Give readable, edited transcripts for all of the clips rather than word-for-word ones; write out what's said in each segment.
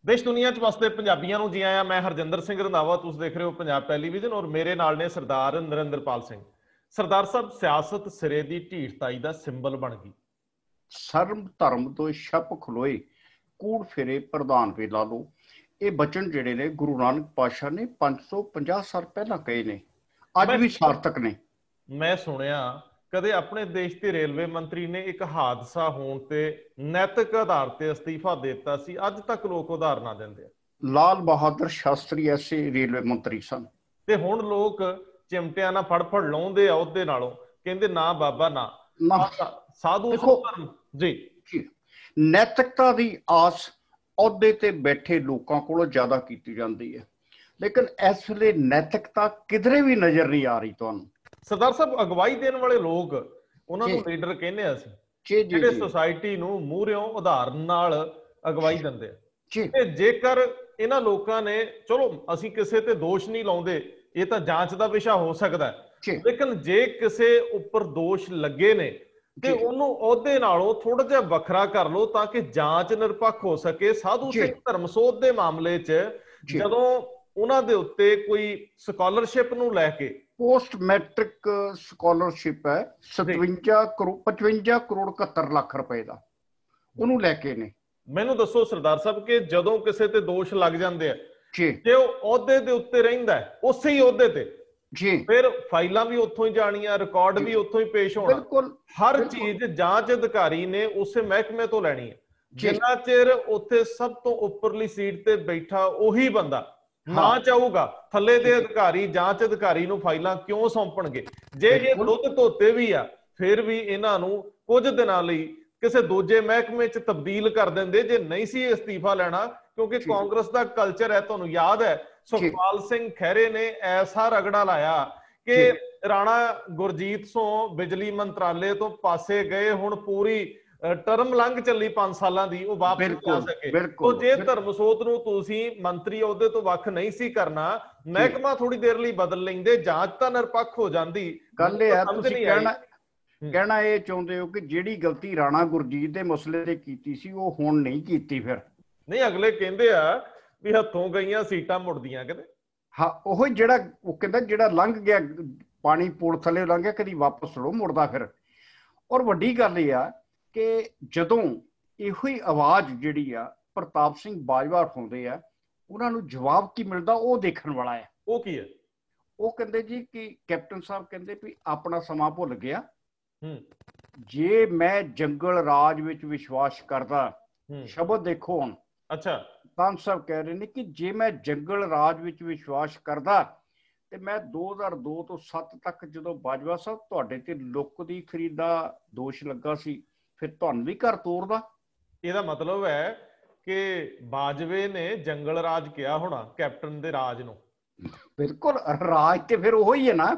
देश दुनिया च वसदे पंजाबियों को जी आया। मैं हरजिंदर सिंह रंधावा, तुसीं देख रहे हो पंजाब टैलीविजन और मेरे नाल ने सरदार नरिंदरपाल सिंह। सरदार साहब, सियासत सिरे की ढीठताई का सिंबल बन गई। सर्व धर्म तो छप खलोए कूड़ फिरे प्रधान वे ला लो। ये बचन जिहड़े ने गुरु नानक पातशाह ने 550 साल पहला कहे ने, अज भी सार्थक ने। मैं सुनिया कदे अपने देश के रेलवे मंत्री ने एक हादसा होने ते नैतिक आधार ते अस्तीफा देता सी, अज तक लोग उधार ना देंदे। लाल बहादुर शास्त्री ऐसे रेलवे मंत्री सन ते हुण लोग चिमटियां ना फड़ फड़ लाउंदे आ ओहदे नालों, कहंदे ना बाबा ना ना। साधु देखो जी नैतिकता की आस अहुदे ते बैठे लोगों को ज्यादा की जाती है, लेकिन इस वेले नैतिकता किधरे भी नजर नहीं आ रही। तुहानूं सरदार साहब, अगवाई देने वाले लोग उन्होंने लीडर कहने असीं, ਜਿਹੜੇ सोसाइटी ਨੂੰ ਮੂਹਰਿਓਂ ਉਦਾਹਰਨ ਨਾਲ ਅਗਵਾਈ ਦਿੰਦੇ ਆ। ਤੇ ਜੇਕਰ ਇਹਨਾਂ ਲੋਕਾਂ ਨੇ, ਚਲੋ ਅਸੀਂ ਕਿਸੇ ਤੇ ਦੋਸ਼ ਨਹੀਂ ਲਾਉਂਦੇ, ਇਹ ਤਾਂ ਜਾਂਚ ਦਾ ਵਿਸ਼ਾ ਹੋ ਸਕਦਾ ਹੈ, ਲੇਕਿਨ ਜੇ ਕਿਸੇ ਉੱਪਰ ਦੋਸ਼ ਲੱਗੇ ਨੇ ਤੇ ਉਹਨੂੰ ਅਹੁਦੇ ਨਾਲੋਂ ਥੋੜਾ ਜਿਹਾ ਵੱਖਰਾ ਕਰ ਲਓ ਤਾਂ ਕਿ ਜਾਂਚ ਨਿਰਪੱਖ ਹੋ ਸਕੇ। ਸਾਧੂ ਸਿੰਘ ਧਰਮਸੋਤ ਦੇ ਮਾਮਲੇ 'ਚ ਜਦੋਂ ਉਹਨਾਂ ਦੇ ਉੱਤੇ ਕੋਈ ਸਕਾਲਰਸ਼ਿਪ ਨੂੰ ਲੈ ਕੇ पोस्ट मैट्रिक स्कॉलरशिप है 55 करोड़ 71 लाख रुपए का ਉਹਨੂੰ ਲੈ ਕੇ ਨੇ। ਮੈਨੂੰ ਦੱਸੋ ਸਰਦਾਰ ਸਾਹਿਬ ਕਿ ਜਦੋਂ ਕਿਸੇ ਤੇ ਦੋਸ਼ ਲੱਗ ਜਾਂਦੇ ਆ ਤੇ ਉਹ ਅਹੁਦੇ ਦੇ ਉੱਤੇ ਰਹਿੰਦਾ ਉਸੇ ਹੀ ਅਹੁਦੇ ਤੇ ਜੀ, ਫਿਰ ਫਾਈਲਾਂ ਵੀ ਉੱਥੋਂ ਹੀ ਜਾਣੀਆਂ, ਰਿਕਾਰਡ ਵੀ ਉੱਥੋਂ ਹੀ ਪੇਸ਼ ਹੋਣਾ। ਬਿਲਕੁਲ ਹਰ ਚੀਜ਼ ਜਾਂਚ ਅਧਿਕਾਰੀ ਨੇ ਉਸੇ ਮਹਿਕਮੇ ਤੋਂ ਲੈਣੀ ਹੈ। ਜਿੰਨਾ ਚਿਰ ਉੱਥੇ ਸਭ ਤੋਂ ਉੱਪਰਲੀ ਸੀਟ ਤੇ ਬੈਠਾ ਉਹੀ ਬੰਦਾ ਨਾ ਚਾਹੂਗਾ, ਥੱਲੇ ਦੇ ਅਧਿਕਾਰੀ ਜਾਂਚ ਅਧਿਕਾਰੀ ਨੂੰ ਫਾਈਲਾਂ ਕਿਉਂ ਸੌਂਪਣਗੇ? ਜੇ ਇਹ ਦੁੱਧ ਧੋਤੇ ਵੀ ਆ ਫਿਰ ਵੀ ਇਹਨਾਂ ਨੂੰ ਕੁਝ ਦਿਨਾਂ ਲਈ ਕਿਸੇ ਦੂਜੇ ਮਹਿਕਮੇ 'ਚ ਤਬਦੀਲ ਕਰ ਦਿੰਦੇ ਜੇ ਨਹੀਂ ਸੀ ਅਸਤੀਫਾ ਲੈਣਾ, ਕਿਉਂਕਿ ਕਾਂਗਰਸ ਦਾ ਕਲਚਰ ਹੈ। ਤੁਹਾਨੂੰ ਯਾਦ ਹੈ ਸੁਖਪਾਲ ਸਿੰਘ ਖਹਿਰੇ ਨੇ ਐਸਾ ਰਗੜਾ ਲਾਇਆ ਕਿ ਰਾਣਾ ਗੁਰਜੀਤ ਸਿੰਘ ਬਿਜਲੀ ਮੰਤਰਾਲੇ ਤੋਂ ਪਾਸੇ ਗਏ, ਹੁਣ ਪੂਰੀ ਟਰਮ ਲੰਘ ਚੱਲੀ 5 ਸਾਲਾਂ ਦੀ, ਉਹ ਵਾਪਸ ਆ ਸਕੇ। तो ਜੇ ਧਰਮਸੋਤ ਨੂੰ ਤੁਸੀਂ ਮੰਤਰੀ ਅਹੁਦੇ ਤੋਂ ਵੱਖ ਨਹੀਂ ਸੀ ਕਰਨਾ, ਮਹਿਕਮਾ ਥੋੜੀ ਦੇਰ ਲਈ ਬਦਲ ਲੈਂਦੇ, ਜਾਂਚ ਤਾਂ ਨਿਰਪੱਖ ਹੋ ਜਾਂਦੀ। ਗੱਲ ਇਹ ਹੈ, ਤੁਸੀਂ ਕਹਿਣਾ ਇਹ ਚਾਹੁੰਦੇ ਹੋ ਕਿ ਜਿਹੜੀ ਗਲਤੀ ਰਾਣਾ ਗੁਰਜੀਤ ਦੇ ਮਸਲੇ ਤੇ ਕੀਤੀ ਸੀ ਉਹ ਹੁਣ ਨਹੀਂ ਕੀਤੀ? ਫਿਰ ਨਹੀਂ, ਅਗਲੇ ਕਹਿੰਦੇ ਆ ਵੀ ਹੱਥੋਂ ਗਈਆਂ ਸੀਟਾਂ ਮੁੜਦੀਆਂ ਕਿਤੇ। ਹਾਂ, ਉਹ ਜਿਹੜਾ ਉਹ ਕਹਿੰਦਾ ਜਿਹੜਾ ਲੰਘ ਗਿਆ ਪਾਣੀ ਪੁਲ ਥੱਲੇ ਲੰਘ ਗਿਆ, ਕਦੀ ਵਾਪਸ ਥੋੜ੍ਹਾ ਮੁੜਦਾ ਫਿਰ। ਔਰ ਵੱਡੀ ਗੱਲ ਇਹ ਆ ਕਿ ਜਦੋਂ ਇਹੋ ਹੀ ਆਵਾਜ਼ ਜਿਹੜੀ ਆ ਪ੍ਰਤਾਪ ਸਿੰਘ ਬਾਜਵਾ ਉਠਾਉਂਦੇ ਆ, ਉਹਨਾਂ ਨੂੰ ਜਵਾਬ ਕੀ ਮਿਲਦਾ ਉਹ ਦੇਖਣ ਵਾਲਾ ਹੈ। ਉਹ ਕੀ ਹੈ? ਉਹ ਕਹਿੰਦੇ ਜੀ ਕਿ ਕੈਪਟਨ ਸਾਹਿਬ ਕਹਿੰਦੇ ਵੀ ਆਪਣਾ ਸਮਾਂ ਭੁੱਲ ਗਿਆ, ਜੇ ਮੈਂ ਜੰਗਲ ਰਾਜ ਵਿੱਚ ਵਿਸ਼ਵਾਸ ਕਰਦਾ। ਸ਼ਬਦ ਦੇਖੋ ਹੁਣ। ਅੱਛਾ, ਕਾਨ ਸਾਹਿਬ ਕਹਿ ਰਹੇ ਨੇ ਕਿ ਜੇ ਮੈਂ ਜੰਗਲ ਰਾਜ ਵਿੱਚ ਵਿਸ਼ਵਾਸ ਕਰਦਾ ਤੇ ਮੈਂ 2002 ਤੋਂ 7 ਤੱਕ ਜਦੋਂ ਬਾਜਵਾ ਸਾਹਿਬ ਤੁਹਾਡੇ ਤੇ ਲੁੱਕ ਦੀ ਖਰੀਦ ਦਾ ਦੋਸ਼ ਲੱਗਾ ਸੀ, ਫਿਰ ਤੁਹਾਨੂੰ ਵੀ ਘਰ ਤੋਰਦਾ। ਇਹਦਾ ਮਤਲਬ ਹੈ ਕਿ ਬਾਜਵੇ ਨੇ ਜੰਗਲ ਰਾਜ ਕਿਹਾ ਹੋਣਾ ਕੈਪਟਨ ਦੇ ਰਾਜ ਨੂੰ। ਬਿਲਕੁਲ, ਰਾਜ ਤੇ ਫਿਰ ਉਹ ਹੀ ਹੈ ਨਾ।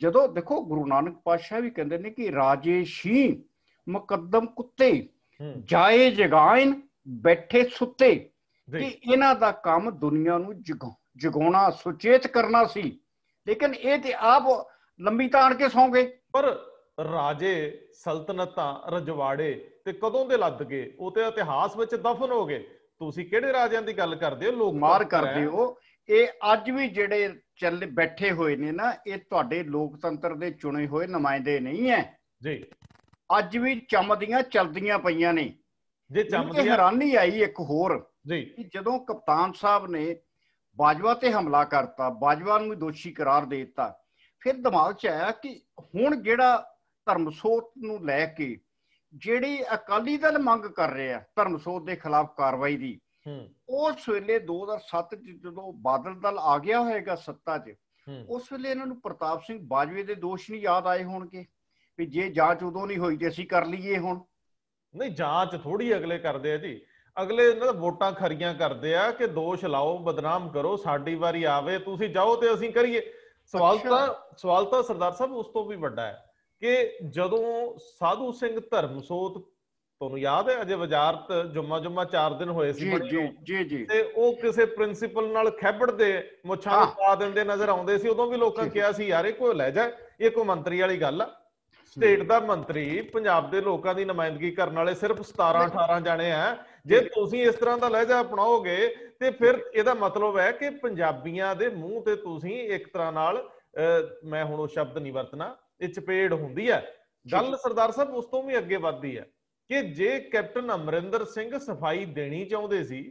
ਜਦੋਂ ਦੇਖੋ ਗੁਰੂ ਨਾਨਕ ਪਾਤਸ਼ਾਹ ਵੀ ਕਹਿੰਦੇ ਨੇ ਕਿ ਰਾਜੇਸ਼ੀ ਮੁਕੱਦਮ ਕੁੱਤੇ ਜਾਏ ਜਗਾਇਨ ਬੈਠੇ ਸੁੱਤੇ, ਕਿ ਇਹਨਾਂ ਦਾ ਕੰਮ ਦੁਨੀਆ ਨੂੰ ਜਗਾਉਣਾ, ਸੁਚੇਤ ਕਰਨਾ ਸੀ, ਲੇਕਿਨ ਇਹ ਤੇ ਆਪ ਲੰਬੀ ਤਾਣ ਕੇ ਸੌਂ ਗਏ। ਪਰ ਰਾਜੇ, ਸਲਤਨਤਾਂ, ਰਜਵਾੜੇ ਤੇ ਕਦੋਂ ਦੇ ਲੱਦ ਗਏ? ਉਹ ਤੇ ਇਤਿਹਾਸ ਵਿੱਚ ਦਫਨ ਹੋ ਗਏ। ਤੁਸੀਂ ਕਿਹੜੇ ਰਾਜਿਆਂ ਦੀ ਗੱਲ ਕਰਦੇ ਹੋ? ਲੋਕ ਮਾਰ ਕਰਦੇ ਹੋ। ਇਹ ਅੱਜ ਵੀ ਜਿਹੜੇ ਚੱਲੇ ਬੈਠੇ ਹੋਏ ਨੇ ਨਾ, ਇਹ ਤੁਹਾਡੇ ਲੋਕਤੰਤਰ ਦੇ ਚੁਣੇ ਹੋਏ ਨੁਮਾਇੰਦੇ ਨਹੀਂ ਹੈ ਜੀ। ਅੱਜ ਵੀ ਚਮਦੀਆਂ ਚਲਦੀਆਂ ਪਈਆਂ ਨੇ। ਜੇ ਚਮਦੀਆਂ, ਹੈਰਾਨੀ ਆਈ ਇੱਕ ਹੋਰ ਜੀ, ਜਦੋਂ ਕਪਤਾਨ ਸਾਹਿਬ ਨੇ ਬਾਜਵਾ ਤੇ ਹਮਲਾ ਕਰਤਾ, ਬਾਜਵਾ ਨੂੰ ਦੋਸ਼ੀ ਕਰਾਰ ਦੇ ਦਿੱਤਾ, ਫਿਰ ਦਿਮਾਗ 'ਚ ਆਇਆ ਕਿ ਹੁਣ ਜਿਹੜਾ ਧਰਮਸੋਤ ਨੂੰ ਲੈ ਕੇ ਜਿਹੜੀ ਅਕਾਲੀ ਦਲ ਮੰਗ ਕਰ ਰਿਹਾ ਧਰਮਸੋਤ ਦੇ ਖਿਲਾਫ ਕਾਰਵਾਈ ਦੀ, ਉਸ ਵੇਲੇ 2007 ਚ ਜਦੋਂ ਬਾਦਲ ਦਲ ਆ ਗਿਆ ਹੋਏਗਾ ਸੱਤਾ 'ਚ, ਉਸ ਵੇਲੇ ਇਹਨਾਂ ਨੂੰ ਪ੍ਰਤਾਪ ਸਿੰਘ ਬਾਜਵੇ ਦੇ ਦੋਸ਼ ਨਹੀਂ ਯਾਦ ਆਏ ਹੋਣਗੇ ਵੀ ਜੇ ਜਾਂਚ ਉਦੋਂ ਨਹੀਂ ਹੋਈ ਤੇ ਅਸੀਂ ਕਰ ਲਈਏ ਹੁਣ। ਨਹੀਂ, ਜਾਂਚ ਥੋੜੀ ਅਗਲੇ ਕਰਦੇ ਆ ਜੀ। ਅਗਲੇ ਇਹਨਾਂ ਦਾ ਵੋਟਾਂ ਖਰੀਆਂ ਕਰਦੇ ਆ ਕਿ ਦੋਸ਼ ਲਾਓ, ਬਦਨਾਮ ਕਰੋ, ਸਾਡੀ ਵਾਰੀ ਆਵੇ, ਤੁਸੀਂ ਜਾਓ ਤੇ ਅਸੀਂ ਕਰੀਏ। ਸਵਾਲ ਤਾਂ ਸਰਦਾਰ ਸਾਹਿਬ ਉਸ ਤੋਂ ਵੀ ਵੱਡਾ ਹੈ ਕਿ ਜਦੋਂ ਸਾਧੂ ਸਿੰਘ ਧਰਮਸੋਤ, ਤੁਹਾਨੂੰ ਯਾਦ ਹੈ ਅਜੇ ਵਜ਼ਾਰਤ ਜੁਮਾ 4 ਦਿਨ ਹੋਏ ਸੀ ਤੇ ਉਹ ਕਿਸੇ ਪ੍ਰਿੰਸੀਪਲ ਨਾਲ ਖੈਬੜਦੇ, ਮੁੱਛਾਂ ਨੂੰ ਪਾ ਦਿੰਦੇ ਨਜ਼ਰ ਆਉਂਦੇ ਸੀ, ਉਦੋਂ ਵੀ ਲੋਕਾਂ ਕਿਹਾ ਸੀ ਯਾਰ ਇਹ ਕੋਈ ਲੈ ਜਾ, ਇਹ ਕੋਈ ਮੰਤਰੀ ਵਾਲੀ ਗੱਲ ਆ। ਸਟੇਟ ਦਾ ਮੰਤਰੀ, ਪੰਜਾਬ ਦੇ ਲੋਕਾਂ ਦੀ ਨੁਮਾਇੰਦਗੀ ਕਰਨ ਵਾਲੇ ਸਿਰਫ 17-18 ਜਾਣੇ ਆ, ਜੇ ਤੁਸੀਂ ਇਸ ਤਰ੍ਹਾਂ ਦਾ ਲਹਿਜਾ ਅਪਣਾਓਗੇ ਤੇ ਫਿਰ ਇਹਦਾ ਮਤਲਬ ਹੈ ਕਿ ਪੰਜਾਬੀਆਂ ਦੇ ਮੂੰਹ ਤੇ ਤੁਸੀਂ ਇੱਕ ਤਰ੍ਹਾਂ ਨਾਲ ਮੈਂ ਹੁਣ ਉਹ ਸ਼ਬਦ ਨਹੀਂ ਵਰਤਣਾ, ਇਹ ਚਪੇੜ ਹੁੰਦੀ ਹੈ। ਗੱਲ ਸਰਦਾਰ ਸਾਹਿਬ ਉਸ ਤੋਂ ਵੀ ਅੱਗੇ ਵੱਧਦੀ ਹੈ ਕਿ ਜੇ ਕੈਪਟਨ ਅਮਰਿੰਦਰ ਸਿੰਘ ਸਫਾਈ ਦੇਣੀ ਚਾਹੁੰਦੇ ਸੀ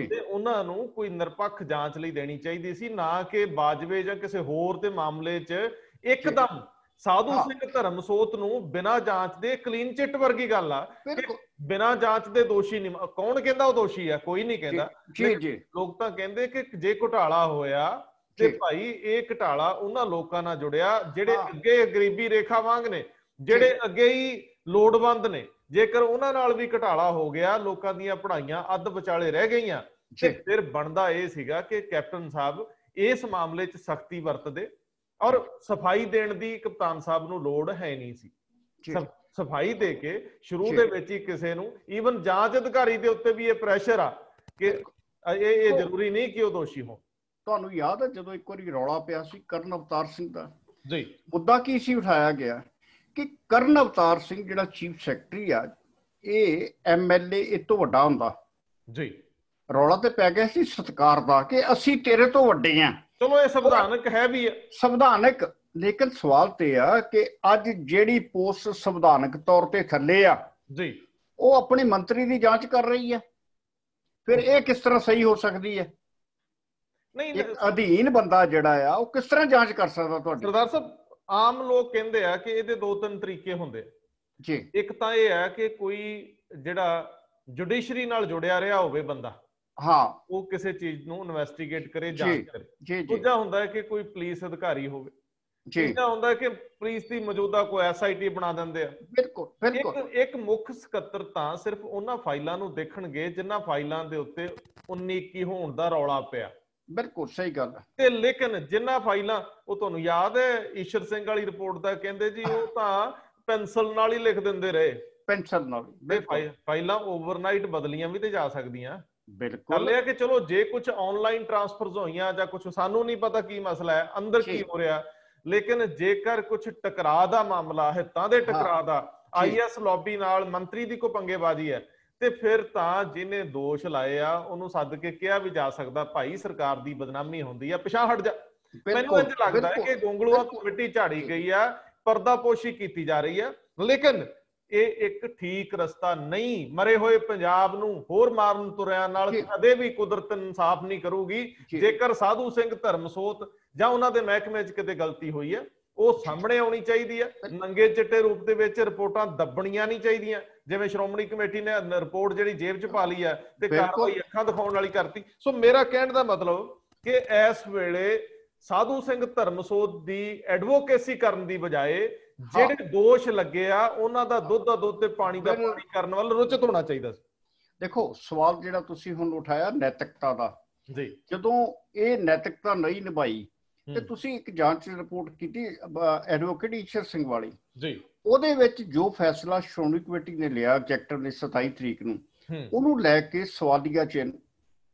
ਤੇ ਉਹਨਾਂ ਨੂੰ ਕੋਈ ਨਿਰਪੱਖ ਜਾਂਚ ਲਈ ਦੇਣੀ ਚਾਹੀਦੀ ਸੀ, ਨਾ ਕਿ ਬਾਜਵੇ ਜਾਂ ਕਿਸੇ ਹੋਰ ਦੇ ਮਾਮਲੇ 'ਚ ਇੱਕਦਮ ਸਾਧੂ ਸਿੰਘ ਧਰਮਸੋਤ ਨੂੰ ਬਿਨਾਂ ਜਾਂਚ ਦੇ ਕਲੀਨ ਚਿੱਟ ਵਰਗੀ ਗੱਲ ਆ ਕਿ ਬਿਨਾਂ ਜਾਂਚ ਦੇ ਦੋਸ਼ੀ ਨਹੀਂ। ਕੌਣ ਕਹਿੰਦਾ ਉਹ ਦੋਸ਼ੀ ਆ? ਕੋਈ ਨਹੀਂ ਕਹਿੰਦਾ। ਲੋਕ ਤਾਂ ਕਹਿੰਦੇ ਕਿ ਜੇ ਘੁਟਾਲਾ ਹੋਇਆ ਤੇ ਭਾਈ ਇਹ ਘੁਟਾਲਾ ਉਹਨਾਂ ਲੋਕਾਂ ਨਾਲ ਜੁੜਿਆ ਜਿਹੜੇ ਅੱਗੇ ਗਰੀਬੀ ਰੇਖਾ ਵਾਂਗ ਨੇ, ਜਿਹੜੇ ਅੱਗੇ ਹੀ ਲੋੜਵੰਦ ਨੇ। ਜੇਕਰ ਉਹਨਾਂ ਨਾਲ ਵੀ ਘੁਟਾਲਾ ਹੋ ਗਿਆ, ਲੋਕਾਂ ਦੀਆਂ ਪੜ੍ਹਾਈਆਂ ਅੱਧ ਵਿਚਾਲੇ ਰਹਿ ਗਈਆਂ, ਤੇ ਫਿਰ ਬਣਦਾ ਇਹ ਸੀਗਾ ਕਿ ਕੈਪਟਨ ਸਾਹਿਬ ਇਸ ਮਾਮਲੇ 'ਚ ਸਖਤੀ ਵਰਤਦੇ ਔਰ ਸਫਾਈ ਦੇਣ ਦੀ ਕਪਤਾਨ ਸਾਹਿਬ ਨੂੰ ਲੋੜ ਹੈ ਨਹੀਂ ਸੀ। ਸਫਾਈ ਦੇ ਕੇ ਸ਼ੁਰੂ ਦੇ ਵਿੱਚ ਹੀ ਕਿਸੇ ਨੂੰ, ਈਵਨ ਜਾਂਚ ਅਧਿਕਾਰੀ ਦੇ ਉੱਤੇ ਵੀ ਇਹ ਪ੍ਰੈਸ਼ਰ ਆ ਕਿ ਇਹ ਜ਼ਰੂਰੀ ਨਹੀਂ ਕਿ ਉਹ ਦੋਸ਼ੀ ਹੋਣ। ਤੁਹਾਨੂੰ ਯਾਦ ਹੈ ਜਦੋਂ ਇੱਕ ਵਾਰੀ ਰੌਲਾ ਪਿਆ ਸੀ ਕਰਨ ਅਵਤਾਰ ਸਿੰਘ ਦਾ, ਮੁੱਦਾ ਕੀ ਸੀ ਉਠਾਇਆ ਗਿਆ ਕਿ ਕਰਨ ਅਵਤਾਰ ਸਿੰਘ ਜਿਹੜਾ ਚੀਫ ਸੈਕਟਰੀ ਆ, ਇਹ MLA ਇਹ ਤੋਂ ਵੱਡਾ ਹੁੰਦਾ ਜੀ। ਰੌਲਾ ਤੇ ਪੈ ਗਿਆ ਸੀ ਸਤਿਕਾਰ ਦਾ ਕਿ ਅਸੀਂ ਤੇਰੇ ਤੋਂ ਵੱਡੇ ਆ। ਚਲੋ ਇਹ ਸੰਵਿਧਾਨਕ ਹੈ ਵੀ ਹੈ, ਸੰਵਿਧਾਨਕ, ਲੇਕਿਨ ਸਵਾਲ ਤੇ ਆ ਕਿ ਅੱਜ ਜਿਹੜੀ ਪੋਸਟ ਸੰਵਿਧਾਨਕ ਤੌਰ ਤੇ ਥੱਲੇ ਆ ਜੀ, ਉਹ ਆਪਣੀ ਮੰਤਰੀ ਦੀ ਜਾਂਚ ਕਰ ਰਹੀ ਹੈ। ਫਿਰ ਇਹ ਕਿਸ ਤਰ੍ਹਾਂ ਸਹੀ ਹੋ ਸਕਦੀ ਹੈ? ਨਹੀਂ, ਅਧੀਨ ਬੰਦਾ ਜਿਹੜਾ ਆ ਉਹ ਕਿਸ ਤਰ੍ਹਾਂ ਜਾਂਚ ਕਰ ਸਕਦਾ ਤੁਹਾਡੀ? ਸਰਦਾਰ ਸਾਹਿਬ, ਆਮ ਲੋਕ ਕਹਿੰਦੇ ਆ ਕਿ ਇਹਦੇ ਦੋ ਤਿੰਨ ਤਰੀਕੇ ਹੁੰਦੇ ਜੀ। ਇੱਕ ਤਾਂ ਇਹ ਹੈ ਕਿ ਕੋਈ ਜਿਹੜਾ ਜੁਡੀਸ਼ਰੀ ਨਾਲ ਜੁੜਿਆ ਰਿਹਾ ਹੋਵੇ ਬੰਦਾ, ਉਹ ਕਿਸੇ ਚੀਜ਼ ਨੂੰ ਇਨਵੈਸਟੀਗੇਟ ਕਰੇ, ਜਾਂਚ ਕਰੇ। ਦੂਜਾ ਹੁੰਦਾ ਹੈ ਕਿ ਕੋਈ ਪੁਲਿਸ ਅਧਿਕਾਰੀ ਹੋਵੇ। ਤੀਜਾ ਹੁੰਦਾ ਹੈ ਕਿ ਪੁਲਿਸ ਦੀ ਮੌਜੂਦਾ ਕੋਈ SIT ਬਣਾ ਦਿੰਦੇ ਆ। ਬਿਲਕੁਲ। ਇੱਕ ਮੁੱਖ ਸਕੱਤਰ ਤਾਂ ਸਿਰਫ ਉਹਨਾਂ ਫਾਈਲਾਂ ਨੂੰ ਦੇਖਣਗੇ ਜਿਨ੍ਹਾਂ ਫਾਈਲਾਂ ਦੇ ਉੱਤੇ 19-21 ਹੋਣ ਦਾ ਰੌਲਾ ਪਿਆ। ਬਿਲਕੁਲ ਸਹੀ ਗੱਲ ਹੈ। ਤੇ ਲੇਕਿਨ ਜਿੰਨਾ ਫਾਈਲਾਂ, ਉਹ ਤੁਹਾਨੂੰ ਯਾਦ ਹੈ ਈਸ਼ਰ ਸਿੰਘ ਵਾਲੀ ਰਿਪੋਰਟ ਦਾ, ਕਹਿੰਦੇ ਜੀ ਉਹ ਤਾਂ ਪੈਨਸਲ ਨਾਲ ਹੀ ਲਿਖ ਦਿੰਦੇ ਰਹੇ। ਪੈਨਸਲ ਨਾਲ ਫਾਈਲਾਂ ਓਵਰਨਾਈਟ ਬਦਲੀਆਂ ਵੀ ਤੇ ਜਾ ਸਕਦੀਆਂ। ਬਿਲਕੁਲ। ਗੱਲ ਇਹ ਹੈ ਕਿ ਚਲੋ ਜੇ ਕੁਝ ਆਨਲਾਈਨ ਟ੍ਰਾਂਸਫਰਸ ਹੋਈਆਂ ਜਾਂ ਕੁਝ, ਸਾਨੂੰ ਨਹੀਂ ਪਤਾ ਕੀ ਮਸਲਾ ਹੈ ਅੰਦਰ ਕੀ ਹੋ ਰਿਹਾ, ਲੇਕਿਨ ਜੇਕਰ ਕੁਝ ਟਕਰਾਅ ਦਾ ਮਾਮਲਾ, ਹਿੱਤਾਂ ਦੇ ਟਕਰਾਅ ਦਾ, IS ਲੌਬੀ ਨਾਲ ਮੰਤਰੀ ਦੀ ਕੋਈ ਪੰਗੇਬਾਜ਼ੀ ਹੈ, ਤੇ ਫਿਰ ਤਾਂ ਜਿਹਨੇ ਦੋਸ਼ ਲਾਏ ਆ ਉਹਨੂੰ ਸੱਦ ਕੇ ਕਿਹਾ ਵੀ ਜਾ ਸਕਦਾ, ਭਾਈ ਸਰਕਾਰ ਦੀ ਬਦਨਾਮੀ ਹੁੰਦੀ ਆ, ਪਿਛਾਂ ਹਟ ਜਾ। ਮੈਨੂੰ ਇੰਝ ਲੱਗਦਾ ਹੈ ਕਿ ਗੋਂਗਲੂਆਂ ਤੋਂ ਮਿੱਟੀ ਝਾੜੀ ਗਈ ਆ, ਪਰਦਾਪੋਸ਼ੀ ਕੀਤੀ ਜਾ ਰਹੀ ਆ, ਲੇਕਿਨ ਇਹ ਇੱਕ ਠੀਕ ਰਸਤਾ ਨਹੀਂ। ਮਰੇ ਹੋਏ ਪੰਜਾਬ ਨੂੰ ਹੋਰ ਮਾਰਨ ਤੁਰਿਆਂ ਨਾਲ ਕਦੇ ਵੀ ਕੁਦਰਤ ਇਨਸਾਫ ਨਹੀਂ ਕਰੂਗੀ। ਜੇਕਰ ਸਾਧੂ ਸਿੰਘ ਧਰਮਸੋਤ ਜਾਂ ਉਹਨਾਂ ਦੇ ਮਹਿਕਮੇ 'ਚ ਕਿਤੇ ਗਲਤੀ ਹੋਈ ਹੈ, ਉਹ ਸਾਹਮਣੇ ਆਉਣੀ ਚਾਹੀਦੀ ਹੈ। ਨੰਗੇ ਚਿੱਟੇ ਰੂਪ ਦੇ ਵਿੱਚ ਰਿਪੋਰਟਾਂ ਦੱਬਣੀਆਂ ਨਹੀਂ ਚਾਹੀਦੀਆਂ, ਜਿਵੇਂ ਸ਼੍ਰੋਮਣੀ ਕਮੇਟੀ ਨੇ ਰਿਪੋਰਟ ਜਿਹੜੀ ਜੇਬ 'ਚ ਪਾ ਲਈ ਹੈ ਤੇ ਕਾਰਵਾਈ ਅੱਖਾਂ ਦਿਖਾਉਣ ਵਾਲੀ ਕਰਤੀ। ਸੋ ਮੇਰਾ ਕਹਿਣ ਦਾ ਮਤਲਬ ਕਿ ਇਸ ਵੇਲੇ ਸਾਧੂ ਸਿੰਘ ਧਰਮਸੋਤ ਦੀ ਐਡਵੋਕੇਸੀ ਕਰਨ ਦੀ ਬਜਾਏ ਜਿਹੜੇ ਦੋਸ਼ ਲੱਗੇ ਆ ਉਹਨਾਂ ਦਾ ਦੁੱਧ ਦਾ ਦੁੱਧ ਤੇ ਪਾਣੀ ਦਾ ਪਾਣੀ ਕਰਨ ਵੱਲ ਰੁਚਿਤ ਹੋਣਾ ਚਾਹੀਦਾ ਸੀ। ਦੇਖੋ, ਸਵਾਲ ਜਿਹੜਾ ਤੁਸੀਂ ਹੁਣ ਉਠਾਇਆ ਨੈਤਿਕਤਾ ਦਾ ਜੀ, ਜਦੋਂ ਇਹ ਨੈਤਿਕਤਾ ਨਹੀਂ ਨਿਭਾਈ ਤੇ ਤੁਸੀਂ ਇੱਕ ਜਾਂਚ ਰਿਪੋਰਟ ਕੀਤੀ ਐਡਵੋਕੇਟ ਈਸ਼ਰ ਸਿੰਘ ਵਾਲੀ ਜੀ, ਉਹਦੇ ਵਿੱਚ ਜੋ ਫੈਸਲਾ ਸ਼੍ਰੋਮਣੀ ਕਮੇਟੀ ਨੇ ਲਿਆ ਐਗਜ਼ੈਕਟਿਵ ਨੇ 27 ਤਰੀਕ ਨੂੰ, ਉਹਨੂੰ ਲੈ ਕੇ ਸਵਾਲੀਆ ਚਿੰਨ੍ਹ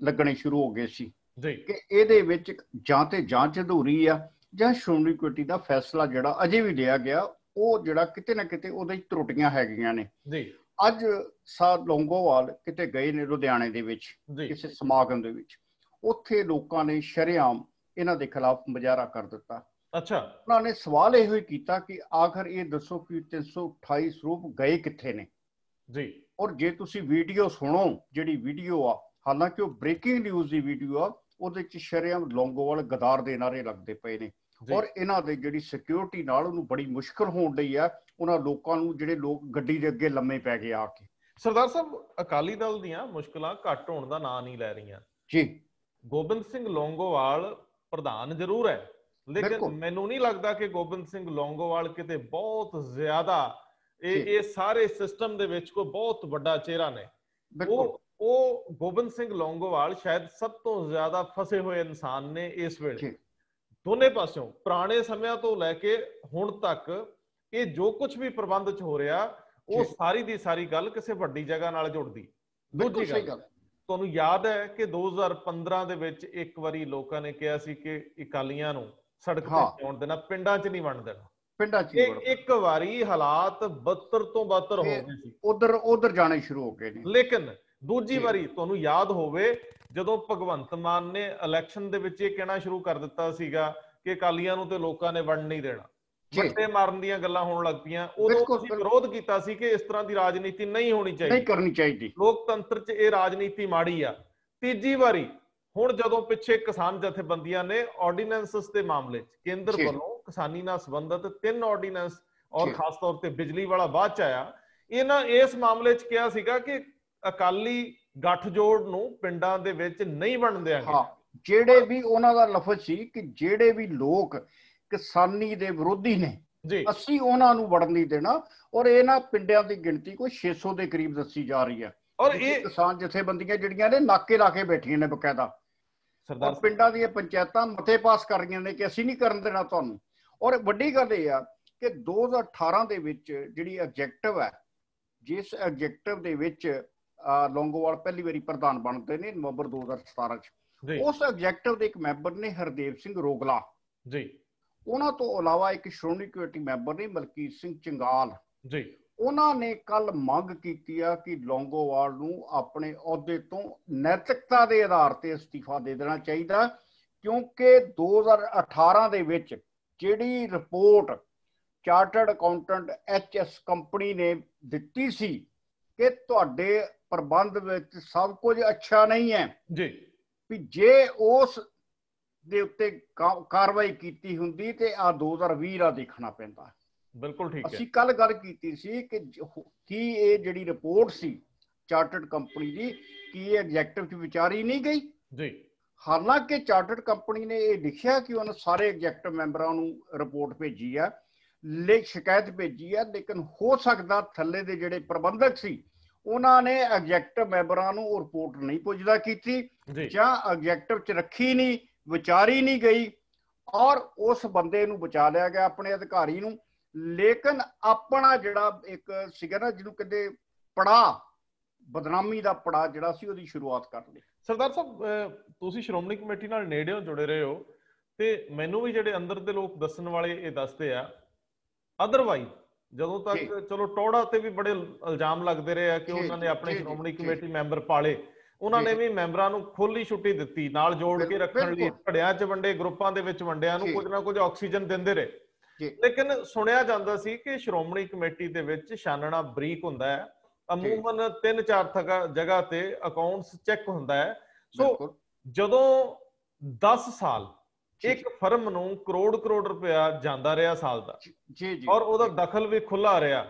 ਲੱਗਣੇ ਸ਼ੁਰੂ ਹੋ ਗਏ ਸੀ ਕਿ ਇਹਦੇ ਵਿੱਚ ਜਾਂ ਤੇ ਜਾਂਚ ਅਧੂਰੀ ਆ ਜਾਂ ਸ਼੍ਰੋਮਣੀ ਕਮੇਟੀ ਦਾ ਫੈਸਲਾ ਜਿਹੜਾ ਅਜੇ ਵੀ ਲਿਆ ਗਿਆ ਉਹ ਜਿਹੜਾ ਕਿਤੇ ਨਾ ਕਿਤੇ ਉਹਦੇ ਤਰੁੱਟੀਆਂ ਹੈਗੀਆਂ ਨੇ ਜੀ। ਅੱਜ ਸਾਧ ਲੌਂਗੋਵਾਲ ਕਿਤੇ ਗਏ ਨੇ ਲੁਧਿਆਣੇ ਦੇ ਵਿੱਚ ਕਿਸੇ ਸਮਾਗਮ ਦੇ ਵਿੱਚ, ਉੱਥੇ ਲੋਕਾਂ ਨੇ ਸ਼ਰੇਆਮ ਇਹਨਾਂ ਦੇ ਖਿਲਾਫ ਮੁਜ਼ਾਹਰਾ ਕਰ ਦਿੱਤਾ। ਅੱਛਾ। ਉਹਨਾਂ ਨੇ ਸਵਾਲ ਇਹੋ ਹੀ ਕੀਤਾ ਕਿ ਆਖਰ ਇਹ ਦੱਸੋ ਕਿ 328 ਸਰੂਪ ਗਏ ਕਿੱਥੇ ਨੇ ਜੀ। ਔਰ ਜੇ ਤੁਸੀਂ ਵੀਡੀਓ ਸੁਣੋ, ਜਿਹੜੀ ਵੀਡੀਓ ਆ, ਹਾਲਾਂਕਿ ਉਹ ਬ੍ਰੇਕਿੰਗ ਨਿਊਜ਼ ਦੀ ਵੀਡੀਓ ਆ, ਉਹਦੇ ਚ ਸ਼ਰੇਆਮ ਲੌਂਗੋਵਾਲ ਗਦਾਰ ਦੇ ਨਾਰੇ ਲੱਗਦੇ ਪਏ ਨੇ ਔਰ ਇਹਨਾਂ ਦੇ ਜਿਹੜੀ ਸਿਕਿਉਰਿਟੀ ਨਾਲ ਉਹਨੂੰ ਬੜੀ ਮੁਸ਼ਕਲ ਹੋਣ ਡਈ ਆ ਉਹਨਾਂ ਲੋਕਾਂ ਨੂੰ, ਜਿਹੜੇ ਲੋਕ ਗੱਡੀ ਦੇ ਅੱਗੇ ਲੰਮੇ ਪੈ ਗਏ ਆ ਕੇ। ਸਰਦਾਰ ਸਾਹਿਬ, ਅਕਾਲੀ ਦਲ ਦੀਆਂ ਮੁਸ਼ਕਲਾਂ ਘੱਟ ਹੋਣ ਦਾ ਨਾਂ ਨਹੀਂ ਲੈ ਰਹੀਆਂ ਜੀ। ਗੋਬਿੰਦ ਸਿੰਘ ਲੌਂਗੋਵਾਲ ਪ੍ਰਧਾਨ ਜ਼ਰੂਰ ਹੈ, ਲੇਕਿਨ ਮੈਨੂੰ ਨਹੀਂ ਲੱਗਦਾ ਕਿ ਗੋਬਿੰਦ ਸਿੰਘ ਲੌਂਗੋਵਾਲ ਕਿਤੇ ਬਹੁਤ ਜ਼ਿਆਦਾ ਇਹ ਸਾਰੇ ਸਿਸਟਮ ਦੇ ਵਿੱਚ ਕੋਈ ਬਹੁਤ ਵੱਡਾ ਚਿਹਰਾ ਨੇ। ਉਹ ਗੋਬਿੰਦ ਸਿੰਘ ਲੌਂਗੋਵਾਲ ਸ਼ਾਇਦ ਸਭ ਤੋਂ ਜ਼ਿਆਦਾ ਫਸੇ ਹੋਏ ਇਨਸਾਨ ਨੇ ਇਸ ਵੇਲੇ, ਦੋਨੇ ਪਾਸਿਓਂ। ਪੁਰਾਣੇ ਸਮਿਆਂ ਤੋਂ ਲੈ ਕੇ ਹੁਣ ਤੱਕ ਇਹ ਜੋ ਕੁਝ ਵੀ ਪ੍ਰਬੰਧ 'ਚ ਹੋ ਰਿਹਾ, ਉਹ ਸਾਰੀ ਦੀ ਸਾਰੀ ਗੱਲ ਕਿਸੇ ਵੱਡੀ ਜਗ੍ਹਾ ਨਾਲ ਜੁੜਦੀ। ਦੂਜੀ ਗੱਲ, ਤੁਹਾਨੂੰ ਯਾਦ ਹੈ ਕਿ 2015 ਦੇ ਵਿੱਚ ਇੱਕ ਵਾਰੀ ਲੋਕਾਂ ਨੇ ਕਿਹਾ ਸੀ ਕਿ ਅਕਾਲੀਆਂ ਨੂੰ ਸੜਕ ਤੇ ਆਉਣ ਦੇਣਾ, ਪਿੰਡਾਂ 'ਚ ਨਹੀਂ ਵੰਡ ਦੇਣਾ। ਪਿੰਡਾਂ 'ਚ ਇੱਕ ਵਾਰੀ ਹਾਲਾਤ 72 ਤੋਂ 72 ਹੋ ਗਏ ਸੀ, ਉਧਰ ਜਾਣੇ ਸ਼ੁਰੂ ਹੋ ਗਏ ਨੇ। ਲੇਕਿਨ ਦੂਜੀ ਵਾਰੀ ਤੁਹਾਨੂੰ ਯਾਦ ਹੋਵੇ ਜਦੋਂ ਭਗਵੰਤ ਮਾਨ ਨੇ ਇਲੈਕਸ਼ਨ ਦੇ ਵਿੱਚ ਇਹ ਕਹਿਣਾ ਸ਼ੁਰੂ ਕਰ ਦਿੱਤਾ ਸੀਗਾ ਕਿ ਅਕਾਲੀਆਂ ਨੂੰ ਤੇ ਲੋਕਾਂ ਨੇ ਵੰਡ ਨਹੀਂ ਦੇਣਾ, ਵੱਟੇ ਮਾਰਨ ਦੀਆਂ ਗੱਲਾਂ ਹੋਣ ਲੱਗ ਪਈਆਂ, ਉਦੋਂ ਅਸੀਂ ਵਿਰੋਧ ਕੀਤਾ ਸੀ ਕਿ ਇਸ ਤਰ੍ਹਾਂ ਦੀ ਰਾਜਨੀਤੀ ਨਹੀਂ ਹੋਣੀ ਚਾਹੀਦੀ, ਨਹੀਂ ਕਰਨੀ ਚਾਹੀਦੀ, ਲੋਕਤੰਤਰ 'ਚ ਇਹ ਰਾਜਨੀਤੀ ਮਾੜੀ ਆ। ਤੀਜੀ ਵਾਰੀ ਹੁਣ ਜਦੋਂ ਪਿੱਛੇ ਕਿਸਾਨ ਜਥੇਬੰਦੀਆਂ ਨੇ ਆਰਡੀਨੈਂਸਸ ਦੇ ਮਾਮਲੇ 'ਚ ਕੇਂਦਰ ਵੱਲੋਂ ਕਿਸਾਨੀ ਨਾਲ ਸੰਬੰਧਿਤ 3 ਆਰਡੀਨੈਂਸ ਔਰ ਖਾਸ ਤੌਰ ਤੇ ਬਿਜਲੀ ਵਾਲਾ ਬਾਅਦ 'ਚ ਆਇਆ, ਇਹਨਾਂ ਇਸ ਮਾਮਲੇ 'ਚ ਕਿਹਾ ਸੀਗਾ ਕਿ ਅਕਾਲੀ ਗੱਠਜੋੜ ਨੂੰ ਪਿੰਡਾਂ ਦੇ ਵਿੱਚ ਨਹੀਂ ਵੰਡਣ ਦਿਆਂਗੇ। ਜਿਹੜੇ ਵੀ ਉਹਨਾਂ ਦਾ ਲਫ਼ਜ਼ ਸੀ ਕਿ ਜਿਹੜੇ ਵੀ ਲੋਕ ਕਿਸਾਨੀ ਦੇ ਵਿਰੋਧੀ ਨੇ ਅਸੀਂ ਉਹਨਾਂ ਨੂੰ ਵੜਨ ਨਹੀਂ ਦੇਣਾ, ਔਰ ਇਹਨਾਂ ਪਿੰਡਾਂ ਦੀ ਗਿਣਤੀ ਕੋਈ 600 ਦੇ ਕਰੀਬ ਦੱਸੀ ਜਾ ਰਹੀ ਹੈ, ਔਰ ਇਹ ਕਿਸਾਨ ਜਥੇਬੰਦੀਆਂ ਜਿਹੜੀਆਂ ਨੇ ਨਾਕੇ ਲਾ ਕੇ ਬੈਠੀਆਂ ਨੇ ਬਕਾਇਦਾ, ਸਰਦਾਰ ਪਿੰਡਾਂ ਦੀਆਂ ਪੰਚਾਇਤਾਂ ਮਤੇ ਪਾਸ ਕਰ ਰਹੀਆਂ ਨੇ ਕਿ ਅਸੀਂ ਨਹੀਂ ਕਰਨ ਦੇਣਾ ਤੁਹਾਨੂੰ। ਔਰ ਵੱਡੀ ਗੱਲ ਇਹ ਆ ਕਿ 2018 ਦੇ ਵਿੱਚ ਜਿਹੜੀ ਐਗਜੈਕਟਿਵ ਹੈ, ਜਿਸ ਐਗਜੈਕਟਿਵ ਦੇ ਵਿੱਚ ਲੌਂਗੋਵਾਲ ਪਹਿਲੀ ਵਾਰੀ ਪ੍ਰਧਾਨ ਬਣਦੇ ਨੇ ਨਵੰਬਰ 2017 ਚ, ਉਸ ਐਗਜੈਕਟਿਵ ਦੇ ਇੱਕ ਮੈਂਬਰ ਨੇ ਹਰਦੇਵ ਸਿੰਘ ਰੋਗਲਾ ਜੀ, ਉਹਨਾਂ ਤੋਂ ਇਲਾਵਾ ਇੱਕ ਸ਼੍ਰੋਮਣੀ ਕਮੇਟੀ ਮੈਂਬਰ ਨੇ ਮਲਕੀਤ ਸਿੰਘ ਚੰਗਾਲ ਜੀ, ਉਹਨਾਂ ਨੇ ਕੱਲ ਮੰਗ ਕੀਤੀ ਆ ਕਿ ਲੌਂਗੋਵਾਲ ਨੂੰ ਆਪਣੇ ਅਹੁਦੇ ਤੋਂ ਨੈਤਿਕਤਾ ਦੇ ਆਧਾਰ ਤੇ ਅਸਤੀਫਾ ਦੇ ਦੇਣਾ ਚਾਹੀਦਾ, ਕਿਉਂਕਿ 2018 ਦੇ ਵਿੱਚ ਜਿਹੜੀ report chartered accountant HS company ਨੇ ਦਿੱਤੀ ਸੀ ਕਿ ਤੁਹਾਡੇ ਪ੍ਰਬੰਧ ਵਿੱਚ ਸਭ ਕੁਝ ਅੱਛਾ ਨਹੀਂ ਹੈ ਜੀ, ਵੀ ਜੇ ਉਸ ਦੇ ਉੱਤੇ ਕਾਰਵਾਈ ਕੀਤੀ ਹੁੰਦੀ ਤੇ ਆ 2020 ਦਾ ਦੇਖਣਾ ਪੈਂਦਾ। ਬਿਲਕੁਲ ਠੀਕ ਹੈ। ਅਸੀਂ ਕੱਲ ਗੱਲ ਕੀਤੀ ਸੀ ਕਿ ਕੀ ਇਹ ਜਿਹੜੀ ਰਿਪੋਰਟ ਸੀ ਚਾਰਟਰਡ ਕੰਪਨੀ ਦੀ ਕੀ ਇਹ ਐਗਜੈਕਟਿਵ 'ਚ ਵਿਚਾਰੀ ਨਹੀਂ ਗਈ ਜੀ, ਹਾਲਾਂਕਿ ਚਾਰਟਰਡ ਕੰਪਨੀ ਨੇ ਇਹ ਲਿਖਿਆ ਕਿ ਉਹਨਾਂ ਸਾਰੇ ਐਗਜੈਕਟਿਵ ਮੈਂਬਰਾਂ ਨੂੰ ਰਿਪੋਰਟ ਭੇਜੀ ਆ, ਸ਼ਿਕਾਇਤ ਭੇਜੀ ਆ, ਲੇਕਿਨ ਹੋ ਸਕਦਾ ਥੱਲੇ ਦੇ ਜਿਹੜੇ ਪ੍ਰਬੰਧਕ ਸੀ ਉਹਨਾਂ ਨੇ ਐਗਜੈਕਟਿਵ ਮੈਂਬਰਾਂ ਨੂੰ ਉਹ ਰਿਪੋਰਟ ਨਹੀਂ ਪੁੱਜਦਾ ਕੀਤੀ ਜਾਂ ਐਗਜੈਕਟਿਵ 'ਚ ਰੱਖੀ ਨਹੀਂ, ਵਿਚਾਰੀ ਨਹੀਂ ਗਈ, ਔਰ ਉਸ ਬੰਦੇ ਨੂੰ ਬਚਾ ਲਿਆ ਗਿਆ ਆਪਣੇ ਅਧਿਕਾਰੀ ਨੂੰ, ਲੇਕਿਨ ਆਪਣਾ ਜਿਹੜਾ ਇੱਕ ਸੀਗਾ ਨਾ ਜਿਹਨੂੰ ਕਹਿੰਦੇ ਪੜਾ ਬਦਨਾਮੀ ਦਾ ਪੜਾ ਜਿਹੜਾ ਸੀ ਉਹਦੀ ਸ਼ੁਰੂਆਤ ਕਰ ਲਈ। ਸਰਦਾਰ ਸਾਹਿਬ ਤੁਸੀਂ ਸ਼੍ਰੋਮਣੀ ਕਮੇਟੀ ਨਾਲ ਨੇੜਿਓਂ ਜੁੜੇ ਰਹੇ ਹੋ ਤੇ ਮੈਨੂੰ ਵੀ ਜਿਹੜੇ ਅੰਦਰ ਦੇ ਲੋਕ ਦੱਸਣ ਵਾਲੇ ਇਹ ਦੱਸਦੇ ਆ, ਅਦਰਵਾਈਜ਼ ਜਦੋਂ ਤੱਕ ਚਲੋ ਟੌੜਾ ਤੇ ਵੀ ਬੜੇ ਇਲਜ਼ਾਮ ਲੱਗਦੇ ਰਹੇ ਆ ਕਿ ਉਹਨਾਂ ਨੇ ਆਪਣੇ ਸ਼੍ਰੋਮਣੀ ਕਮੇਟੀ ਮੈਂਬਰ ਪਾਲੇ, ਉਹਨਾਂ ਨੇ ਵੀ ਮੈਂਬਰਾਂ ਨੂੰ ਖੁੱਲੀ ਛੁੱਟੀ ਦਿੱਤੀ, ਨਾਲ ਜੋੜ ਕੇ ਰੱਖਣ ਲਈ ਧੜਿਆਂ 'ਚ ਵੰਡੇ, ਗਰੁੱਪਾਂ ਦੇ ਵਿੱਚ ਵੰਡਿਆਂ ਨੂੰ ਕੁਝ ਨਾ ਕੁਝ ਆਕਸੀਜਨ ਦਿੰਦੇ ਰਹੇ, ਲੇਕਿਨ ਸੁਣਿਆ ਜਾਂਦਾ ਸੀ ਕਿ ਸ਼੍ਰੋਮਣੀ ਕਮੇਟੀ ਦੇ ਵਿੱਚ ਛਾਨਣਾ ਬਰੀਕ ਹੁੰਦਾ ਹੈ, ਅਮੂਮਨ 3-4 ਜਗ੍ਹਾ ਤੇ ਅਕਾਊਂਟਸ ਚੈੱਕ ਹੁੰਦਾ ਹੈ। ਸੋ ਜਦੋਂ 10 ਸਾਲ ਇੱਕ ਫਰਮ ਨੂੰ ਕਰੋੜ ਰੁਪਇਆ ਜਾਂਦਾ ਰਿਹਾ ਸਾਲ ਦਾ ਔਰ ਉਹਦਾ ਦਖਲ ਵੀ ਖੁੱਲਾ ਰਿਹਾ,